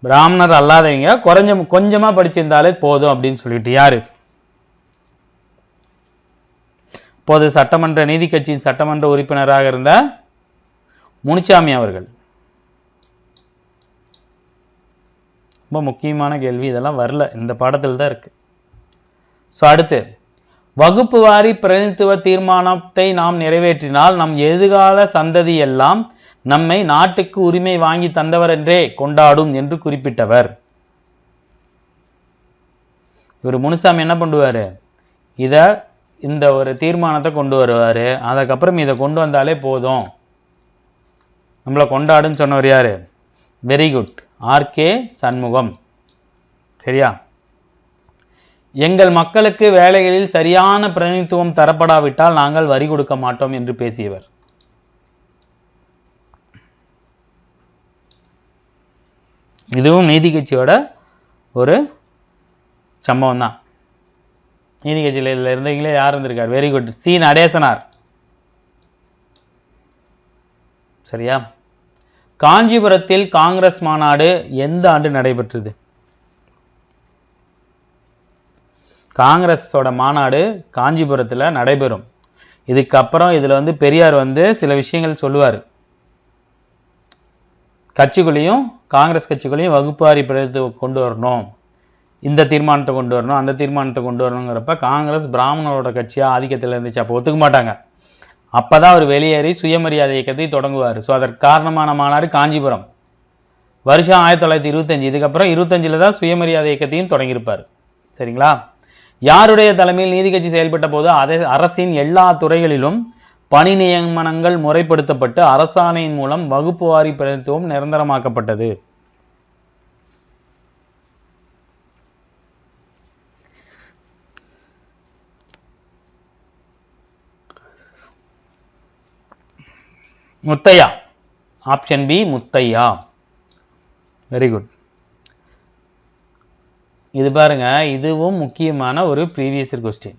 பிராமணர் அல்லாதவங்க கொஞ்சமா படிச்சிருந்தாலே போதும் அப்படின்னு சொல்லிட்டு யாரு? இப்போது சட்டமன்ற நீதி கட்சியின் சட்டமன்ற உறுப்பினராக இருந்த முனுசாமி அவர்கள். ரொம்ப முக்கியமான கேள்வி, இதெல்லாம் வரல, இந்த பாடத்தில் தான் இருக்கு. ஸோ அடுத்து, வகுப்பு வாரி பிரதிநிதித்துவ தீர்மானத்தை நாம் நிறைவேற்றினால் நம் எதிர்கால சந்ததி எல்லாம் நம்மை நாட்டுக்கு உரிமை வாங்கி தந்தவர் என்றே கொண்டாடும் என்று குறிப்பிட்டவர். இவர் முனுசாமி என்ன பண்ணுவாரு, இந்த ஒரு தீர்மானத்தை கொண்டு வருவாரு. அதுக்கப்புறம் இதை கொண்டு வந்தாலே போதும், நம்மளை கொண்டாடுன்னு சொன்னவர் யாரு? Very good, RK Shanmugam. சரியா? எங்கள் மக்களுக்கு வேலைகளில் சரியான பிரதிநிதித்துவம் தரப்படாவிட்டால் நாங்கள் வரி கொடுக்க மாட்டோம் என்று பேசியவர். இதுவும் நீதி கட்சியோட ஒரு சம்பவம் தான். நீதி கட்சியில் இதில் இருந்தவங்களே யார் இருந்திருக்கார்? Very good, C Natesanar. சரியா? காஞ்சிபுரத்தில் காங்கிரஸ் மாநாடு எந்த ஆண்டு நடைபெற்றது? காங்கிரஸோட மாநாடு காஞ்சிபுரத்தில் நடைபெறும். இதுக்கப்புறம் இதில் பெரியார் சில விஷயங்கள் சொல்லுவார். கட்சிக்குள்ளேயும் காங்கிரஸ் கட்சிக்குள்ளேயும் வகுப்பாரி பிரதிநிதித்துவம் கொண்டு வரணும், இந்த தீர்மானத்தை கொண்டு வரணும், அந்த தீர்மானத்தை கொண்டு வரணுங்கிறப்ப காங்கிரஸ் பிராமணரோட கட்சியாக ஆதிக்கத்தில் இருந்துச்சு. அப்போ ஒத்துக்க மாட்டாங்க. அப்போதான் அவர் வெளியேறி சுயமரியாதை இயக்கத்தை தொடங்குவார். ஸோ அதற்கு காரணமான மாநாடு காஞ்சிபுரம், வருஷம் 1925. இதுக்கப்புறம் 25 தான் சுயமரியாதை இயக்கத்தையும் தொடங்கியிருப்பார். சரிங்களா? யாருடைய தலைமையில் நீதி கட்சி செயல்பட்ட போது அரசின் எல்லா துறைகளிலும் பணி நியமனங்கள் முறைப்படுத்தப்பட்டு அரசாணையின் மூலம் வகுப்பு வாரி பிரதிநிதித்துவம் நிரந்தரமாக்கப்பட்டது? Muthiah. Option B, Muthiah. Very good. இது பாருங்க, இதுவும் முக்கியமான ஒரு ப்ரீவியஸ் இயர் கொஸ்டின்.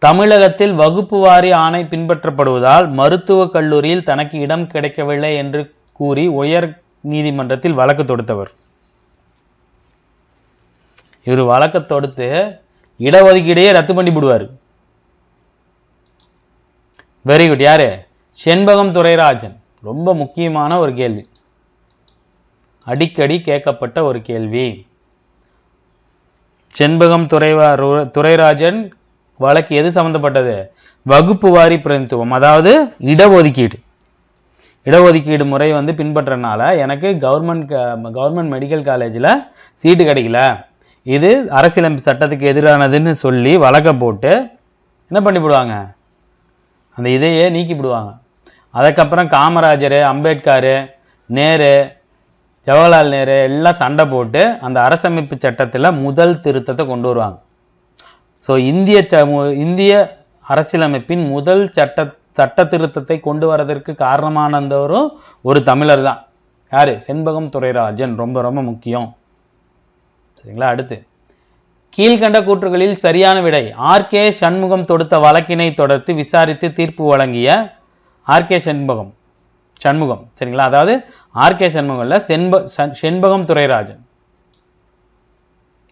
தமிழகத்தில் வகுப்பு வாரி ஆணை பின்பற்றப்படுவதால் மருத்துவக் கல்லூரியில் தனக்கு இடம் கிடைக்கவில்லை என்று கூறி உயர் நீதிமன்றத்தில் வழக்கு தொடுத்தவர். இவர் வழக்கு தொடுத்து இடஒதுக்கீடையே ரத்து பண்ணி விடுவார். Very good. யாரு? செண்பகம் துரைராஜன். ரொம்ப முக்கியமான ஒரு கேள்வி, அடிக்கடி கேட்கப்பட்ட ஒரு கேள்வி. செண்பகம் துரைராஜன் வழக்கு எது சம்பந்தப்பட்டது? வகுப்பு வாரி பிரதிநிதித்துவம், அதாவது இடஒதுக்கீடு. இடஒதுக்கீடு முறை பின்பற்றனால எனக்கு கவர்மெண்ட் மெடிக்கல் காலேஜில் சீட்டு கிடைக்கல, இது அரசியலமைப்பு சட்டத்துக்கு எதிரானதுன்னு சொல்லி வழக்க போட்டு என்ன பண்ணிவிடுவாங்க, அந்த இதையே நீக்கிவிடுவாங்க. அதுக்கப்புறம் காமராஜர், அம்பேத்கர், நேரு, ஜவஹர்லால் நேரு எல்லாம் சண்டை போட்டு அந்த அரசமைப்பு சட்டத்தில் முதல் திருத்தத்தை கொண்டு வருவாங்க. ஸோ இந்திய அரசியலமைப்பின் முதல் சட்ட திருத்தத்தை கொண்டு வரதற்கு காரணமானவரும் ஒரு தமிழர் தான். யாரு? செண்பகம் துரைராஜன். ரொம்ப ரொம்ப முக்கியம். சரிங்களா? அடுத்து, கீழ்கண்ட கூற்றுகளில் சரியான விடை. ஆர்கே சண்முகம் தொடுத்த வழக்கினை தொடர்ந்து விசாரித்து தீர்ப்பு வழங்கிய ஆர்கே சண்முகம். சரிங்களா? அதாவது ஆர்கே சண்முகம்ல செண்பகம் துரைராஜன்.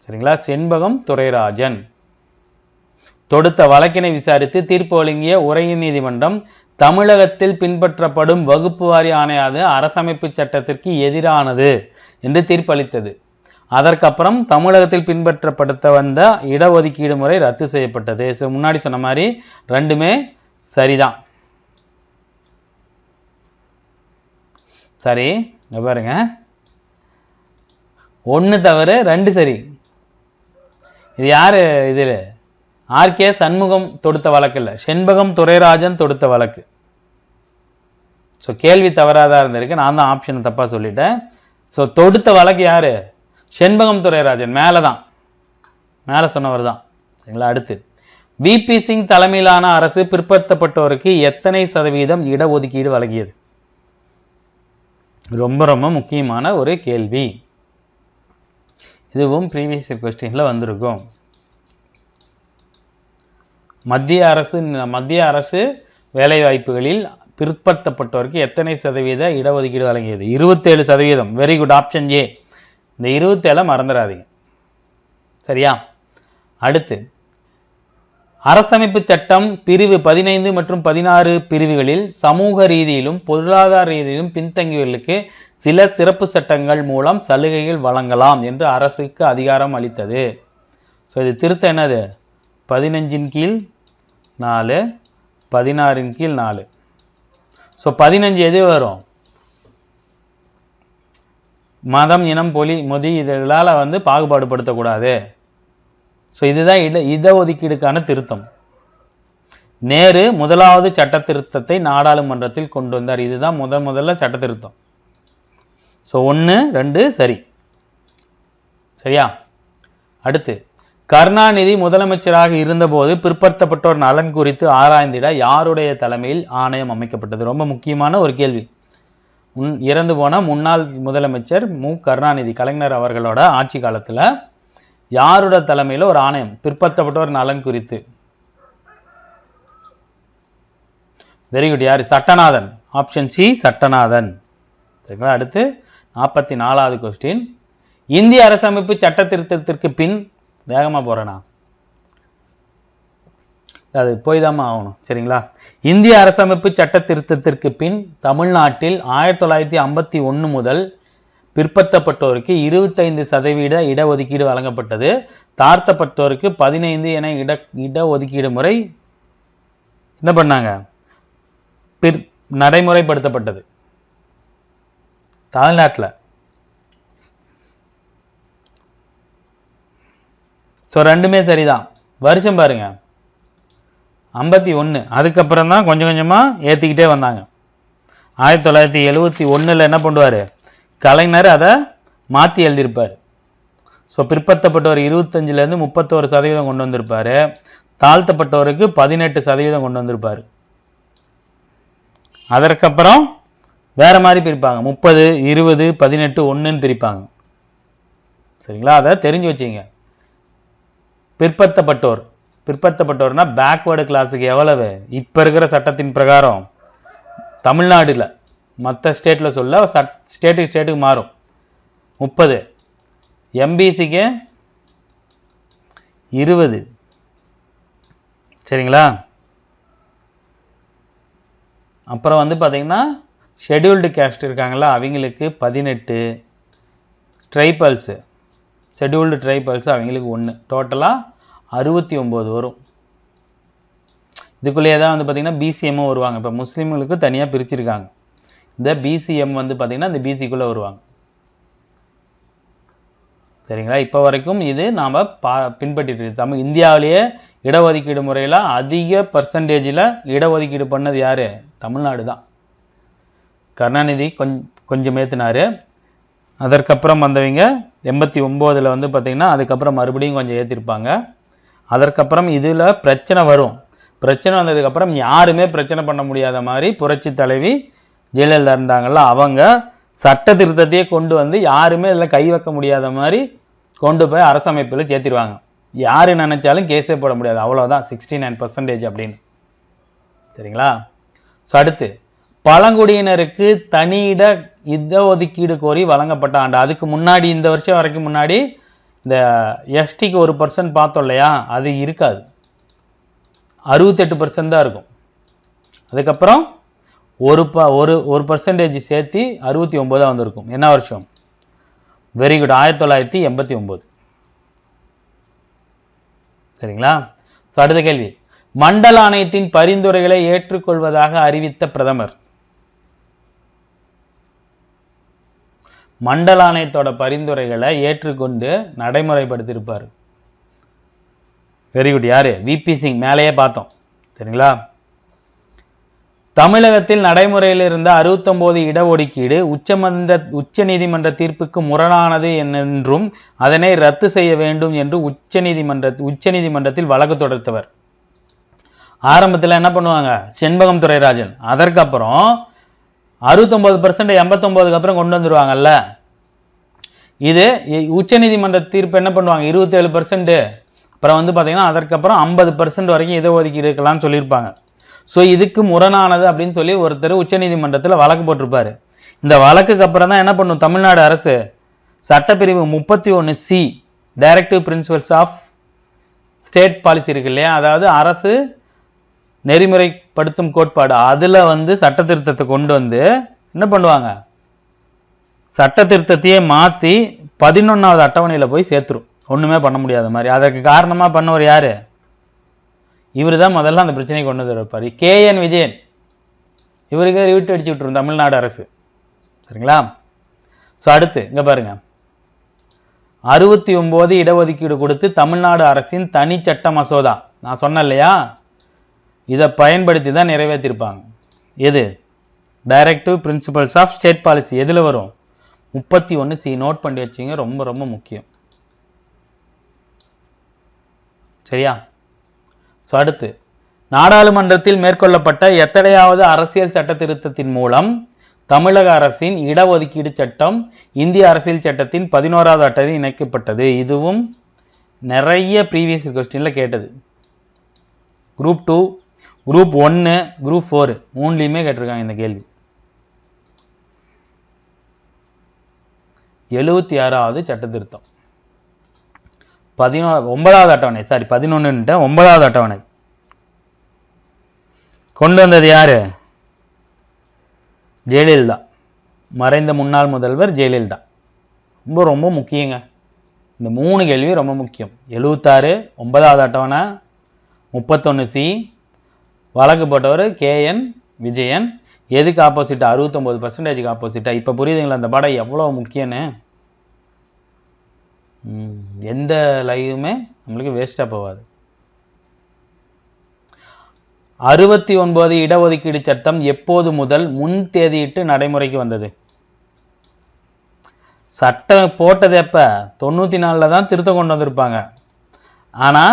சரிங்களா? செண்பகம் துரைராஜன் தொடுத்த வழக்கினை விசாரித்து தீர்ப்பு வழங்கிய உயர் நீதிமன்றம் தமிழகத்தில் பின்பற்றப்படும் வகுப்பு வாரி ஆணையாது அரசமைப்பு சட்டத்திற்கு எதிரானது என்று தீர்ப்பளித்தது. அதற்கப்புறம் தமிழகத்தில் பின்பற்றப்படுத்த வந்த இடஒதுக்கீடு முறை ரத்து செய்யப்பட்டது. முன்னாடி சொன்ன மாதிரி ரெண்டுமே சரிதான். சரி, பாருங்க, ஒன்று தவறு, ரெண்டு சரி. இது யாரு? இதில் ஆர்கே சண்முகம் தொடுத்த வழக்கு இல்லை, செண்பகம் துரைராஜன் தொடுத்த வழக்கு. ஸோ கேள்வி தவறாதான் இருந்திருக்கு, நான் தான் ஆப்ஷன் தப்பா சொல்லிட்டேன். ஸோ தொடுத்த வழக்கு யாரு? செண்பகம் துரைராஜன். மேலே சொன்னவர் தான். சரிங்களா? அடுத்து, விபி சிங் தலைமையிலான அரசு பிற்படுத்தப்பட்டோருக்கு எத்தனை சதவீதம் இடஒதுக்கீடு வழங்கியது? ரொம்ப ரொம்ப முக்கியமான ஒரு கேள்வி. இதுவும் ப்ரீவியஸ் கொஸ்டின்ல வந்திருக்கும். மத்திய அரசு வேலை வாய்ப்புகளில் பிற்படுத்தப்பட்டோருக்கு எத்தனை சதவீத இடஒதுக்கீடு வழங்கியது? 27%. வெரி குட், ஆப்ஷன் ஏ. இந்த 27 மறந்துடாதீங்க. சரியா? அடுத்து அரசமைப்பு சட்டம் பிரிவு 15 மற்றும் 16 பிரிவுகளில் சமூக ரீதியிலும் பொருளாதார ரீதியிலும் பின்தங்கியவர்களுக்கு சில சிறப்பு சட்டங்கள் மூலம் சலுகைகள் வழங்கலாம் என்று அரசுக்கு அதிகாரம் அளித்தது. ஸோ இது திருத்தம் என்னது? 15 கீழ் 4, 16 கீழ் 4. ஸோ 15 எது வரும்? மதம், இனம், மொழி இதனால பாகுபாடு படுத்தக்கூடாது. ஸோ இதுதான் இடஒதுக்கீடுக்கான திருத்தம். நேரு முதலாவது சட்ட திருத்தத்தை நாடாளுமன்றத்தில் கொண்டு வந்தார். இதுதான் முதல்ல சட்ட திருத்தம். ஸோ 1, 2 சரி. சரியா? அடுத்து கருணாநிதி முதலமைச்சராக இருந்தபோது பிற்படுத்தப்பட்டோர் நலன் குறித்து ஆராய்ந்திட யாருடைய தலைமையில் ஆணையம் அமைக்கப்பட்டது? ரொம்ப முக்கியமான ஒரு கேள்வி. இறந்து போன முன்னாள் முதலமைச்சர் மு கருணாநிதி கலைஞர் அவர்களோட ஆட்சி காலத்துல யாரோட தலைமையில ஒரு ஆணையம் பிற்படுத்தப்பட்டோர் நலன் குறித்து? Very good. யாரு? சட்டநாதன். Option C Sattanathan. சரிங்களா? அடுத்து 44வது கொஸ்டின். இந்திய அரசமைப்பு சட்ட திருத்தத்திற்கு பின் வேகமா போறேனா, அது போய்தாமா ஆகணும். சரிங்களா? இந்திய அரசமைப்பு சட்ட திருத்தத்திற்கு பின் தமிழ்நாட்டில் 1951 முதல் பிற்படுத்தப்பட்டோருக்கு 25% இடஒதுக்கீடு வழங்கப்பட்டது. தாழ்த்தப்பட்டோருக்கு 15 என இடஒதுக்கீடு முறை என்ன பண்ணாங்க? நடைமுறைப்படுத்தப்பட்டது தமிழ்நாட்டில். ஸோ ரெண்டுமே சரிதான். வருஷம் பாருங்க 51. அதுக்கப்புறம் தான் கொஞ்சம் கொஞ்சமா ஏற்றிக்கிட்டே வந்தாங்க. 1971 என்ன பண்ணுவார் கலைஞர்? அதை மாற்றி எழுதியிருப்பார். ஸோ பிற்படுத்தப்பட்டவர் 25லேருந்து 31% கொண்டு வந்திருப்பார். தாழ்த்தப்பட்டவருக்கு 18% கொண்டு வந்திருப்பார். அதற்கப்புறம் வேற மாதிரி பிரிப்பாங்க. 30, 20, 18, 1ன்னு பிரிப்பாங்க. சரிங்களா? அதை தெரிஞ்சு வச்சுங்க. பிற்படுத்தப்பட்டோர்னா பேக்வேர்டு கிளாஸுக்கு எவ்வளவு? இப்போ இருக்கிற சட்டத்தின் பிரகாரம் தமிழ்நாடுல, மற்ற ஸ்டேட்டில் சொல்ல ஸ்டேட்டுக்கு மாறும். 30. எம்பிசிக்கு 20. சரிங்களா? அப்புறம் பார்த்தீங்கன்னா ஷெட்யூல்டு கேஸ்ட் இருக்காங்களா, அவங்களுக்கு 18. ட்ரைபல்ஸு, ஷெட்யூல்டு ட்ரைபல்ஸ் அவங்களுக்கு 1. டோட்டலாக 69 வரும். இதுக்குள்ளேயே தான் பார்த்தீங்கன்னா பிசிஎம்மும் வருவாங்க. இப்போ முஸ்லீம்களுக்கு தனியாக பிரிச்சிருக்காங்க. இந்த பிசிஎம் பார்த்தீங்கன்னா இந்த பிசிக்குள்ளே வருவாங்க. சரிங்களா? இப்போ வரைக்கும் இது நாம் பின்பற்றிட்டு இந்தியாவிலேயே இடஒதுக்கீடு முறையில் அதிக பர்சன்டேஜில் இடஒதுக்கீடு பண்ணது யார்? தமிழ்நாடு தான். கருணாநிதி கொஞ்சம் ஏற்றினார். அதற்கப்புறம் வந்தவங்க 89 பார்த்தீங்கன்னா அதுக்கப்புறம் மறுபடியும் கொஞ்சம் ஏற்றிருப்பாங்க. அதற்கப்புறம் இதில் பிரச்சனை வரும். பிரச்சனை வந்ததுக்கப்புறம் யாருமே பிரச்சனை பண்ண முடியாத மாதிரி புரட்சி தலைவி ஜெயலலிதா இருந்தாங்கல்ல, அவங்க சட்ட திருத்தத்தையே கொண்டு வந்து யாருமே இதில் கை வைக்க முடியாத மாதிரி கொண்டு போய் அரசமைப்பில் சேர்த்திருவாங்க. யார் நினைச்சாலும் கேஸே போட முடியாது. அவ்வளோதான் 69% அப்படின்னு. சரிங்களா? ஸோ அடுத்து பழங்குடியினருக்கு தனியிட இடஒதுக்கீடு கோரி வழங்கப்பட்ட ஆண்டு. அதுக்கு முன்னாடி இந்த வருஷம் வரைக்கும் முன்னாடி இந்த எஸ்டிக்கு 1% பார்த்தோம் இல்லையா, அது இருக்காது. 68% தான் இருக்கும். அதுக்கப்புறம் ஒரு பர்சன்டேஜ் சேர்த்து 69 வந்திருக்கும். என்ன வருஷம்? Very good, 1989. சரிங்களா? அடுத்த கேள்வி. மண்டல ஆணையத்தின் பரிந்துரைகளை ஏற்றுக்கொள்வதாக அறிவித்த பிரதமர். மண்டல ஆணையத்தோட பரிந்துரைகளை ஏற்றுக்கொண்டு நடைமுறைப்படுத்தியிருப்பார். Very good. யாரு? விபி சிங். மேலேயே பார்த்தோம். சரிங்களா? தமிழகத்தில் நடைமுறையில் இருந்த 69 இடஒதுக்கீடு உச்ச நீதிமன்ற தீர்ப்புக்கு முரணானது என்றும் அதனை ரத்து செய்ய வேண்டும் என்று உச்ச நீதிமன்றத்தில் வழக்கு தொடுத்தவர். ஆரம்பத்தில் என்ன பண்ணுவாங்க? செண்பகம் துரைராஜன். அதற்கப்புறம் 69% 89க்கு அப்புறம் கொண்டு வந்துருவாங்கல்ல. இது உச்ச நீதிமன்ற தீர்ப்பு என்ன பண்ணுவாங்க? 27%. அப்புறம் பார்த்தீங்கன்னா அதற்கப்புறம் 50% வரைக்கும் இடஒதுக்கீடு இருக்கலாம்னு சொல்லியிருப்பாங்க. ஸோ இதுக்கு முரணானது அப்படின்னு சொல்லி ஒருத்தர் உச்சநீதிமன்றத்தில் வழக்கு போட்டிருப்பாரு. இந்த வழக்குக்கு அப்புறம் தான் என்ன பண்ணும் தமிழ்நாடு அரசு? சட்டப்பிரிவு 31C directive principles of state policy இருக்கு இல்லையா, அதாவது அரசு நெறிமுறைப்படுத்தும் கோட்பாடு, அதுல வந்து சட்ட திருத்தத்தை கொண்டு வந்து என்ன பண்ணுவாங்க, சட்ட திருத்தத்தையே மாத்தி 11வது அட்டவணையில போய் சேர்த்துரும், ஒண்ணுமே பண்ண முடியாத மாதிரி. அதற்கு காரணமா பண்ணவர் யாரு, இவரு தான் முதல்ல அந்த பிரச்சனையை கொண்டு வந்துருப்பாரு, KN விஜயன். இவருக்கு ரிவிட் அடிச்சு விட்டுரும் தமிழ்நாடு அரசு. சரிங்களா? ஸோ அடுத்து இங்க பாருங்க, 69 இடஒதுக்கீடு கொடுத்து தமிழ்நாடு அரசின் தனி சட்ட மசோதா, நான் சொன்னேன் இல்லையா, இதை பயன்படுத்தி தான் நிறைவேற்றிருப்பாங்க. எது, directive principles of state policy. எதுல வரும், 31C. நோட் பண்ணி வச்சுங்க, ரொம்ப ரொம்ப முக்கியம். சரியா? ஸோ அடுத்து, நாடாளுமன்றத்தில் மேற்கொள்ளப்பட்ட எத்தனையாவது அரசியல் சட்ட திருத்தத்தின் மூலம் தமிழக அரசின் இடஒதுக்கீடு சட்டம் இந்திய அரசியல் சட்டத்தின் 11வது அட்டவணையில் இணைக்கப்பட்டது. இதுவும் நிறைய ப்ரீவியஸ் கொஸ்டின்ல கேட்டது. குரூப் 2, குரூப் 1, குரூப் 4 மூணுலையுமே கேட்டிருக்காங்க இந்த கேள்வி. 76வது சட்ட திருத்தம், 9வது அட்டவணை, சாரி 11 9வது அட்டவணை கொண்டு வந்தது யாரு, ஜெயலலிதா, மறைந்த முன்னாள் முதல்வர் ஜெயலலிதா. ரொம்ப ரொம்ப முக்கியங்க, இந்த 3 கேள்வி ரொம்ப முக்கியம். 76, 9வது அட்டவணை, 31C, வழக்கு போட்டவர் KN விஜயன். எதுக்கு ஆப்போசிட்டா, 69% ஆப்போசிட்டா. இப்ப புரியுதுங்களா அந்த படம் எவ்வளவு முக்கியம்னு. எந்த லைவுமே நம்மளுக்கு வேஸ்டா போகாது. 69 இடஒதுக்கீடு சட்டம் எப்போது முதல் முன் தேதியிட்டு நடைமுறைக்கு வந்தது? சட்டம் போட்டது எப்ப, 94ல தான் திருத்தம் கொண்டு வந்திருப்பாங்க. ஆனா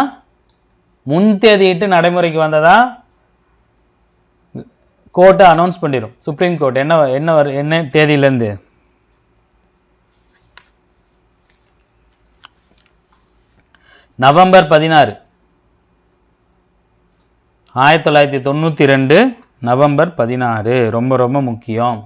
முன் தேதியிட்டு நடைமுறைக்கு வந்ததா கோர்ட் அனௌன்ஸ் பண்ணிடும், சுப்ரீம் கோர்ட். என்ன தேதியிலிருந்து, நவம்பர் 16, 1992 நவம்பர் 16. ரொம்ப ரொம்ப முக்கியம்.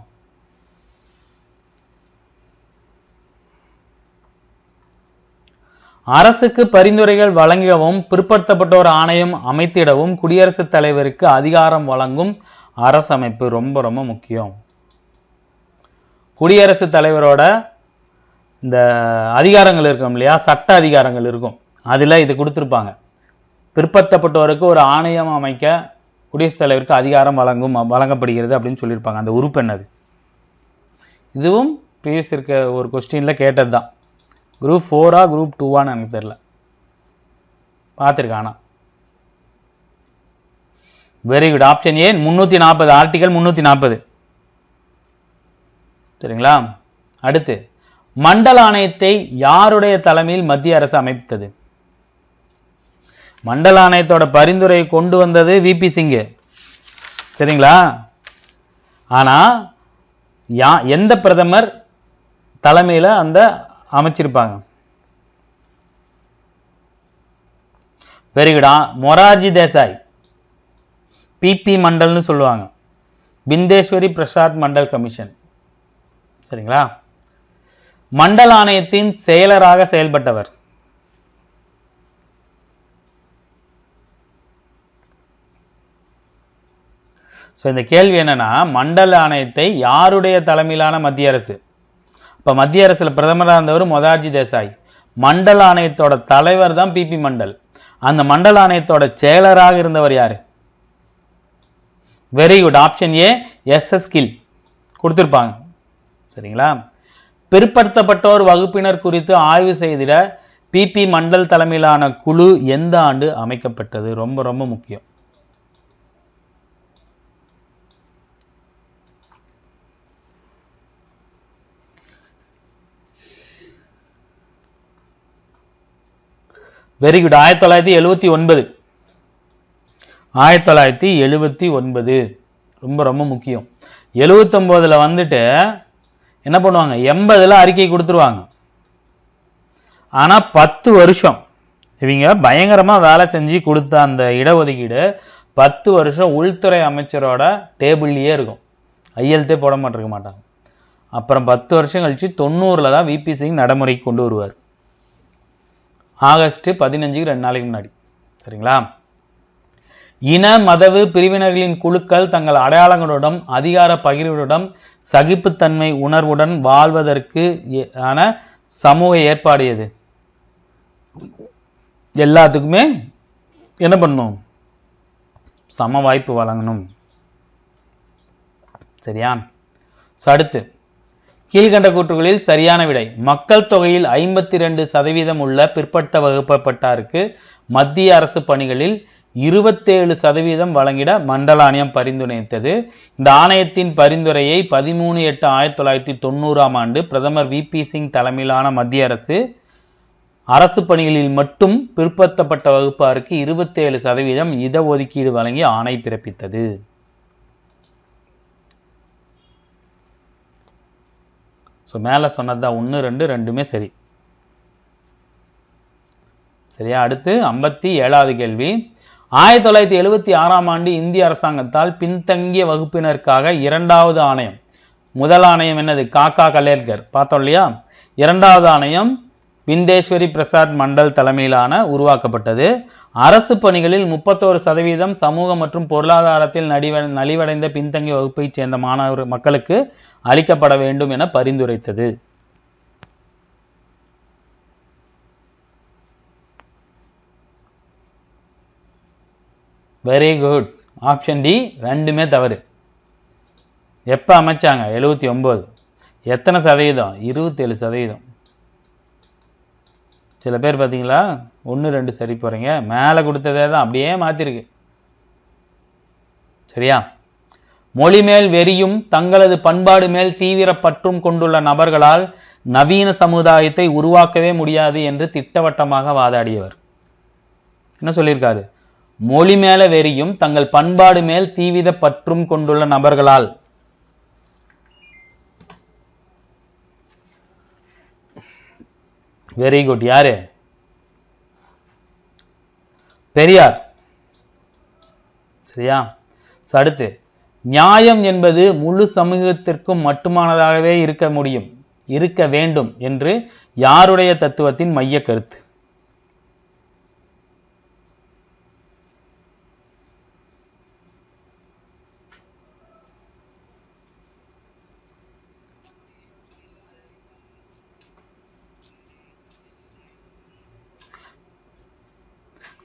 அரசுக்கு பரிந்துரைகள் வழங்கவும் பிற்படுத்தப்பட்டோர் ஆணையம் அமைத்திடவும் குடியரசுத் தலைவருக்கு அதிகாரம் வழங்கும் அரசமைப்பு. ரொம்ப ரொம்ப முக்கியம். குடியரசுத் தலைவரோட இந்த அதிகாரங்கள் இருக்கும் இல்லையா, சட்ட அதிகாரங்கள் இருக்கும், அதுல இது கொடுத்திருப்பாங்க. பிற்படுத்தப்பட்டோருக்கு ஒரு ஆணையம் அமைக்க குடியரசுத் தலைவருக்கு அதிகாரம் வழங்கப்படுகிறது அப்படின்னு சொல்லியிருப்பாங்க. அந்த உறுப்பு என்னது? இதுவும் ப்ரீவியஸ் இருக்க ஒரு கொஸ்டின்ல கேட்டது தான். குரூப் 4ஆ குரூப் 2ஆன்னு எனக்கு தெரியல, பார்த்துருக்கானா. Very good. Option A 340, article 340. சரிங்களா? அடுத்து, மண்டல ஆணையத்தை யாருடைய தலைமையில் மத்திய அரசு அமைத்தது? மண்டல ஆணையத்தோட பரிந்துரை கொண்டு வந்தது VP சிங். சரிங்களா? ஆனா எந்த பிரதமர் தலைமையில அந்த அமைச்சிருப்பாங்க? Very good. Morarji Desai, PP மண்டல்னு சொல்லுவாங்க, பிந்தேஸ்வரி பிரசாத் மண்டல் கமிஷன். சரிங்களா? மண்டல ஆணையத்தின் செயலராக செயல்பட்டவர்? இந்த கேள்வி என்னன்னா, மண்டல ஆணையத்தை யாருடைய தலைமையிலான மத்திய அரசு? இப்ப மத்திய அரசுல பிரதமராக இருந்தவர் மொரார்ஜி தேசாய், மண்டல ஆணையத்தோட தலைவர் தான் PP மண்டல். அந்த மண்டல ஆணையத்தோட செயலராக இருந்தவர் யாரு? Very good. Option A SS Gill கொடுத்திருப்பாங்க. சரிங்களா? பிற்படுத்தப்பட்டோர் வகுப்பினர் குறித்து ஆய்வு செய்திட PP மண்டல் தலைமையிலான குழு எந்த ஆண்டு அமைக்கப்பட்டது? ரொம்ப ரொம்ப முக்கியம். Very good. 1979. 1979 ரொம்ப ரொம்ப முக்கியம். 79ல வந்துட்டு என்ன பண்ணுவாங்க, 80ல அறிக்கை கொடுத்துருவாங்க. ஆனா 10 வருஷம் இவங்க பயங்கரமா வேலை செஞ்சு கொடுத்த அந்த இடஒதுக்கீடு 10 வருஷம் உள்துறை அமைச்சரோட டேபிள்லயே இருக்கும், கையெழுத்தே போட மாட்டாங்க. அப்புறம் 10 வருஷம் கழிச்சு 90ல தான் VP சிங் நடைமுறைக்கு கொண்டு வருவார். ஆகஸ்ட் 15க்கு 2 நாளைக்கு முன்னாடி. சரிங்களா? இன மதவு பிரிவினர்களின் குழுக்கள் தங்கள் அடையாளங்களுடன் அதிகார பகிர்வுடன் சகிப்புத்தன்மை உணர்வுடன் வாழ்வதற்கு ஆன சமூக ஏற்பாடு எது? எல்லாத்துக்குமே என்ன பண்ணணும்? சம வாய்ப்பு வழங்கணும். சரியா? அடுத்து கீழ்கண்ட கூற்றுகளில் சரியான விடை. மக்கள் தொகையில் 52% உள்ள பிற்பட்ட வகுப்பப்பட்டாருக்கு மத்திய அரசு பணிகளில் 27% வழங்கிட மண்டல ஆணையம் பரிந்துரைத்தது. இந்த ஆணையத்தின் பரிந்துரையை 13/8/1990 பிரதமர் VP சிங் தலைமையிலான மத்திய அரசு பணிகளில் மட்டும் பிற்படுத்தப்பட்ட வகுப்பாருக்கு 27% இடஒதுக்கீடு வழங்கி ஆணை பிறப்பித்தது. மேல சொன்னதுதான் 1, 2 ரெண்டுமே சரி. சரியா? அடுத்து 57வது கேள்வி. 1976ஆம் ஆண்டு இந்திய அரசாங்கத்தால் பின்தங்கிய வகுப்பினருக்காக 2வது ஆணையம். முதல் ஆணையம் என்னது? காக்கா கலேல்கர் பார்த்தோம் இல்லையா? 2வது ஆணையம் விந்தேஸ்வரி பிரசாத் மண்டல் தலைமையிலான உருவாக்கப்பட்டது. அரசு பணிகளில் 31% சமூக மற்றும் பொருளாதாரத்தில் நலிவடைந்த பின்தங்கிய வகுப்பைச் சேர்ந்த மக்களுக்கு அளிக்கப்பட வேண்டும் என பரிந்துரைத்தது. Very good. ஆப்ஷன் டி ரெண்டுமே தவறு. எப்ப அமைச்சாங்க? 79. எத்தனை சதவீதம்? 27%. சில பேர் பார்த்தீங்களா 1, 2 சரி போறீங்க, மேலே கொடுத்ததே தான் அப்படியே மாத்திருக்கு. சரியா? மொழி மேல் வெறியும் தங்களது பண்பாடு மேல் தீவிர பற்றும் கொண்டுள்ள நபர்களால் நவீன சமுதாயத்தை உருவாக்கவே முடியாது என்று திட்டவட்டமாக வாதாடியவர். என்ன சொல்லியிருக்காரு? மொழி மேல வெறியும் தங்கள் பண்பாடு மேல் தீவிர பற்றும் கொண்டுள்ள நபர்களால். Very good. யாரு? பெரியார். சரியா? அடுத்து நியாயம் என்பது முழு சமூகத்திற்கும் மட்டுமானதாகவே இருக்க வேண்டும் என்று யாருடைய தத்துவத்தின் மைய கருத்து?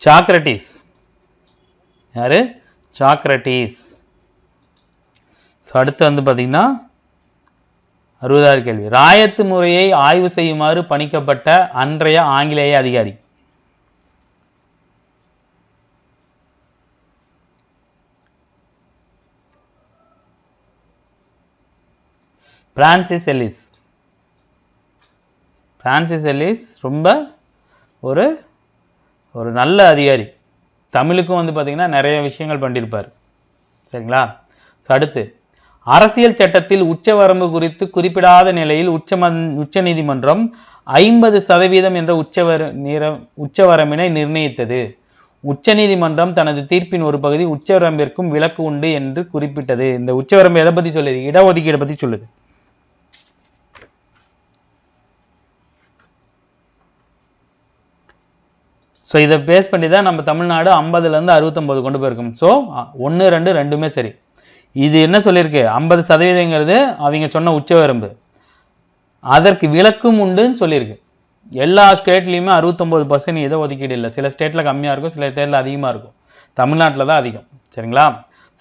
சாக்ரட்டிஸ். யாரு? சாக்ரட்டிஸ். அடுத்து வந்து பாத்தீங்கன்னா 60வது கேள்வி. ராயத்து முறையை ஆய்வு செய்யுமாறு பணிக்கப்பட்ட அன்றைய ஆங்கிலேய அதிகாரி. Francis Ellis. பிரான்சிஸ் எல்லிஸ் ரொம்ப ஒரு நல்ல அதிகாரி. தமிழுக்கும் வந்து பார்த்தீங்கன்னா நிறைய விஷயங்கள் பண்ணியிருப்பார். சரிங்களா? அடுத்து அரசியல் சட்டத்தில் உச்சவரம்பு குறித்து குறிப்பிடாத நிலையில் உச்ச நீதிமன்றம் 50% என்ற உச்சவரம்பினை நிர்ணயித்தது. உச்ச நீதிமன்றம் தனது தீர்ப்பின் ஒரு பகுதி உச்சவரம்பிற்கும் விலக்கு உண்டு என்று குறிப்பிட்டது. இந்த உச்சவரம்பு எதை பத்தி சொல்லுது? இடஒதுக்கீடு பத்தி சொல்லுது. ஸோ இதை பேஸ் பண்ணி தான் நம்ம தமிழ்நாடு 50லேருந்து 69 கொண்டு போயிருக்கோம். ஸோ 1, 2 ரெண்டுமே சரி. இது என்ன சொல்லியிருக்கு? 50%ங்கிறது அவங்க சொன்ன உச்சவரம்பு. அதற்கு விலக்கும் உண்டுன்னு சொல்லியிருக்கு. எல்லா ஸ்டேட்லையுமே 69% இடஒதுக்கீடு இல்லை. சில ஸ்டேட்டில் கம்மியாக இருக்கும், சில ஸ்டேட்டில் அதிகமாக இருக்கும். தமிழ்நாட்டில் தான் அதிகம். சரிங்களா?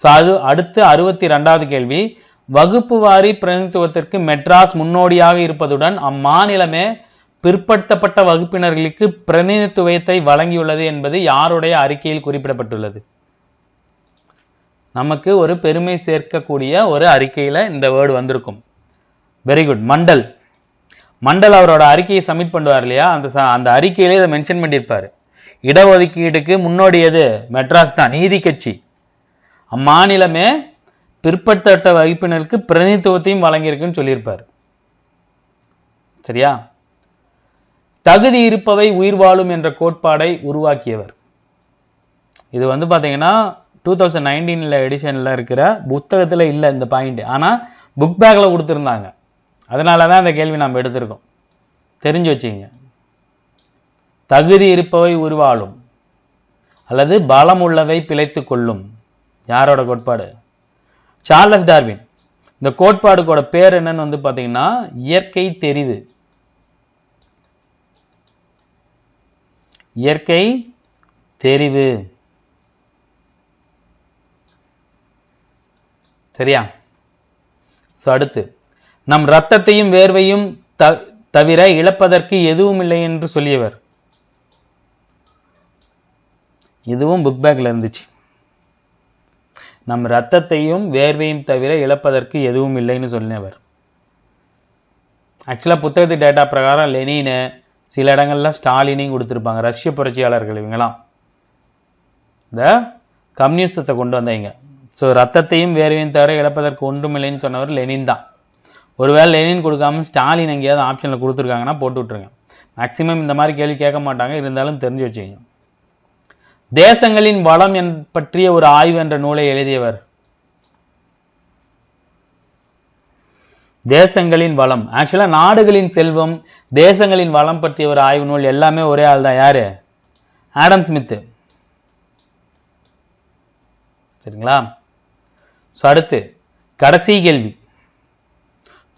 ஸோ அடுத்து 62வது கேள்வி. வகுப்பு வாரி பிரதிநிதித்துவத்திற்கு மெட்ராஸ் முன்னோடியாக இருப்பதுடன் அம்மாநிலமே பிற்படுத்தப்பட்ட வகுப்பினர்களுக்கு பிரதிநிதித்துவத்தை வழங்கியுள்ளது என்பது யாருடைய அறிக்கையில் குறிப்பிடப்பட்டுள்ளது? நமக்கு ஒரு பெருமை சேர்க்கக்கூடிய ஒரு அறிக்கையில இந்த வேர்டு வந்திருக்கும். Very good. மண்டல் அவரோட அறிக்கையை சப்மிட் பண்ணுவார் இல்லையா? அந்த அறிக்கையிலே இதை மென்ஷன் பண்ணியிருப்பாரு. இடஒதுக்கீடுக்கு முன்னோடியது மெட்ராஸ் தான், நீதி கட்சி. அம்மாநிலமே பிற்படுத்தப்பட்ட வகுப்பினருக்கு பிரதிநிதித்துவத்தையும் வழங்கியிருக்குன்னு சொல்லியிருப்பார். சரியா? தகுதி இருப்பவை உயிர் வாழும் என்ற கோட்பாடை உருவாக்கியவர். இது வந்து பாத்தீங்கன்னா 2019 எடிஷன்ல இருக்கிற புத்தகத்துல இல்லை இந்த பாயிண்ட். ஆனா புக் பேக்ல கொடுத்துருந்தாங்க. அதனாலதான் இந்த கேள்வி நம்ம எடுத்திருக்கோம். தெரிஞ்சு வச்சுங்க. தகுதி இருப்பவை உருவாழும். அல்லது பலம் உள்ளவை பிழைத்து கொள்ளும். யாரோட கோட்பாடு? Charles Darwin. இந்த கோட்பாடுக்கோட பேர் என்னன்னு வந்து பாத்தீங்கன்னா இயற்கை தெரிவு. இயற்கை தெரிவு. சரியா? அடுத்து, நம் ரத்தத்தையும் வேர்வையும் தவிர இழப்பதற்கு எதுவும் இல்லை என்று சொல்லியவர். இதுவும் புக் பேக்ல இருந்துச்சு. நம் ரத்தத்தையும் வேர்வையும் தவிர இழப்பதற்கு எதுவும் இல்லைன்னு சொன்னவர். ஆக்சுவலா புத்தகத்து டேட்டா பிரகாரம் லெனின், சில இடங்கள்ல ஸ்டாலினையும் கொடுத்திருப்பாங்க. ரஷ்ய புரட்சியாளர்கள் இவங்கெல்லாம் இந்த கம்யூனிசத்தை கொண்டு வந்தவங்க. ஸோ ரத்தத்தையும் வேர்வையும் தவிர இழப்பதற்கு ஒன்றும் இல்லைன்னு சொன்னவர் லெனின் தான். ஒருவேளை லெனின் கொடுக்காம ஸ்டாலின் எங்கேயாவது ஆப்ஷன்ல கொடுத்துருக்காங்கன்னா போட்டு விட்டுருங்க. மேக்சிமம் இந்த மாதிரி கேள்வி கேட்க மாட்டாங்க, இருந்தாலும் தெரிஞ்சு வச்சுக்கோங்க. தேசங்களின் வளம் பற்றிய ஒரு ஆய்வு என்ற நூலை எழுதியவர். தேசங்களின் வளம், ஆக்சுவலா நாடுகளின் செல்வம், தேசங்களின் வளம் பற்றிய ஒரு ஆய்வு நூல் எல்லாமே ஒரே ஆள் தான். யாரு? Adam Smith. சரிங்களா? அடுத்து கடைசி கேள்வி.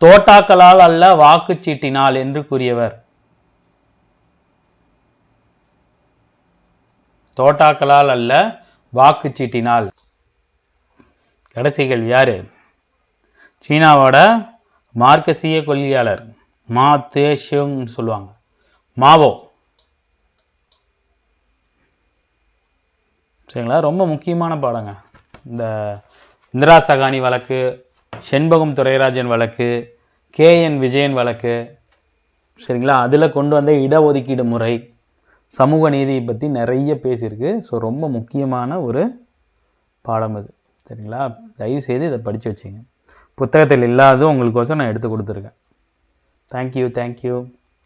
தோட்டாக்களால் அல்ல வாக்குச்சீட்டினால் என்று கூறியவர். தோட்டாக்களால் அல்ல வாக்குச்சீட்டினால். கடைசி கேள்வி யாரு? சீனாவோட மார்க்சிய கொள்கையாளர் மா தே ஷிங் சொல்லுவாங்க, மாவோ. சரிங்களா? ரொம்ப முக்கியமான பாடங்க. இந்த இந்திரா சகானி வழக்கு, செண்பகம் துரைராஜன் வழக்கு, KN விஜயன் வழக்கு, சரிங்களா? அதுல கொண்டு வந்த இடஒதுக்கீடு முறை, சமூக நீதியை பத்தி நிறைய பேசியிருக்கு. ஸோ ரொம்ப முக்கியமான ஒரு பாடம் இது. சரிங்களா? தயவு செய்து இதை படிச்சு வச்சுங்க. புத்தகத்தில் இல்லாததும் உங்களுக்கோசம் நான் எடுத்து கொடுத்துருக்கேன். தேங்க்யூ.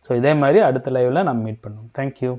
ஸோ இதே மாதிரி அடுத்த லைவ்ல நம்ம மீட் பண்ணுவோம். தேங்க்யூ.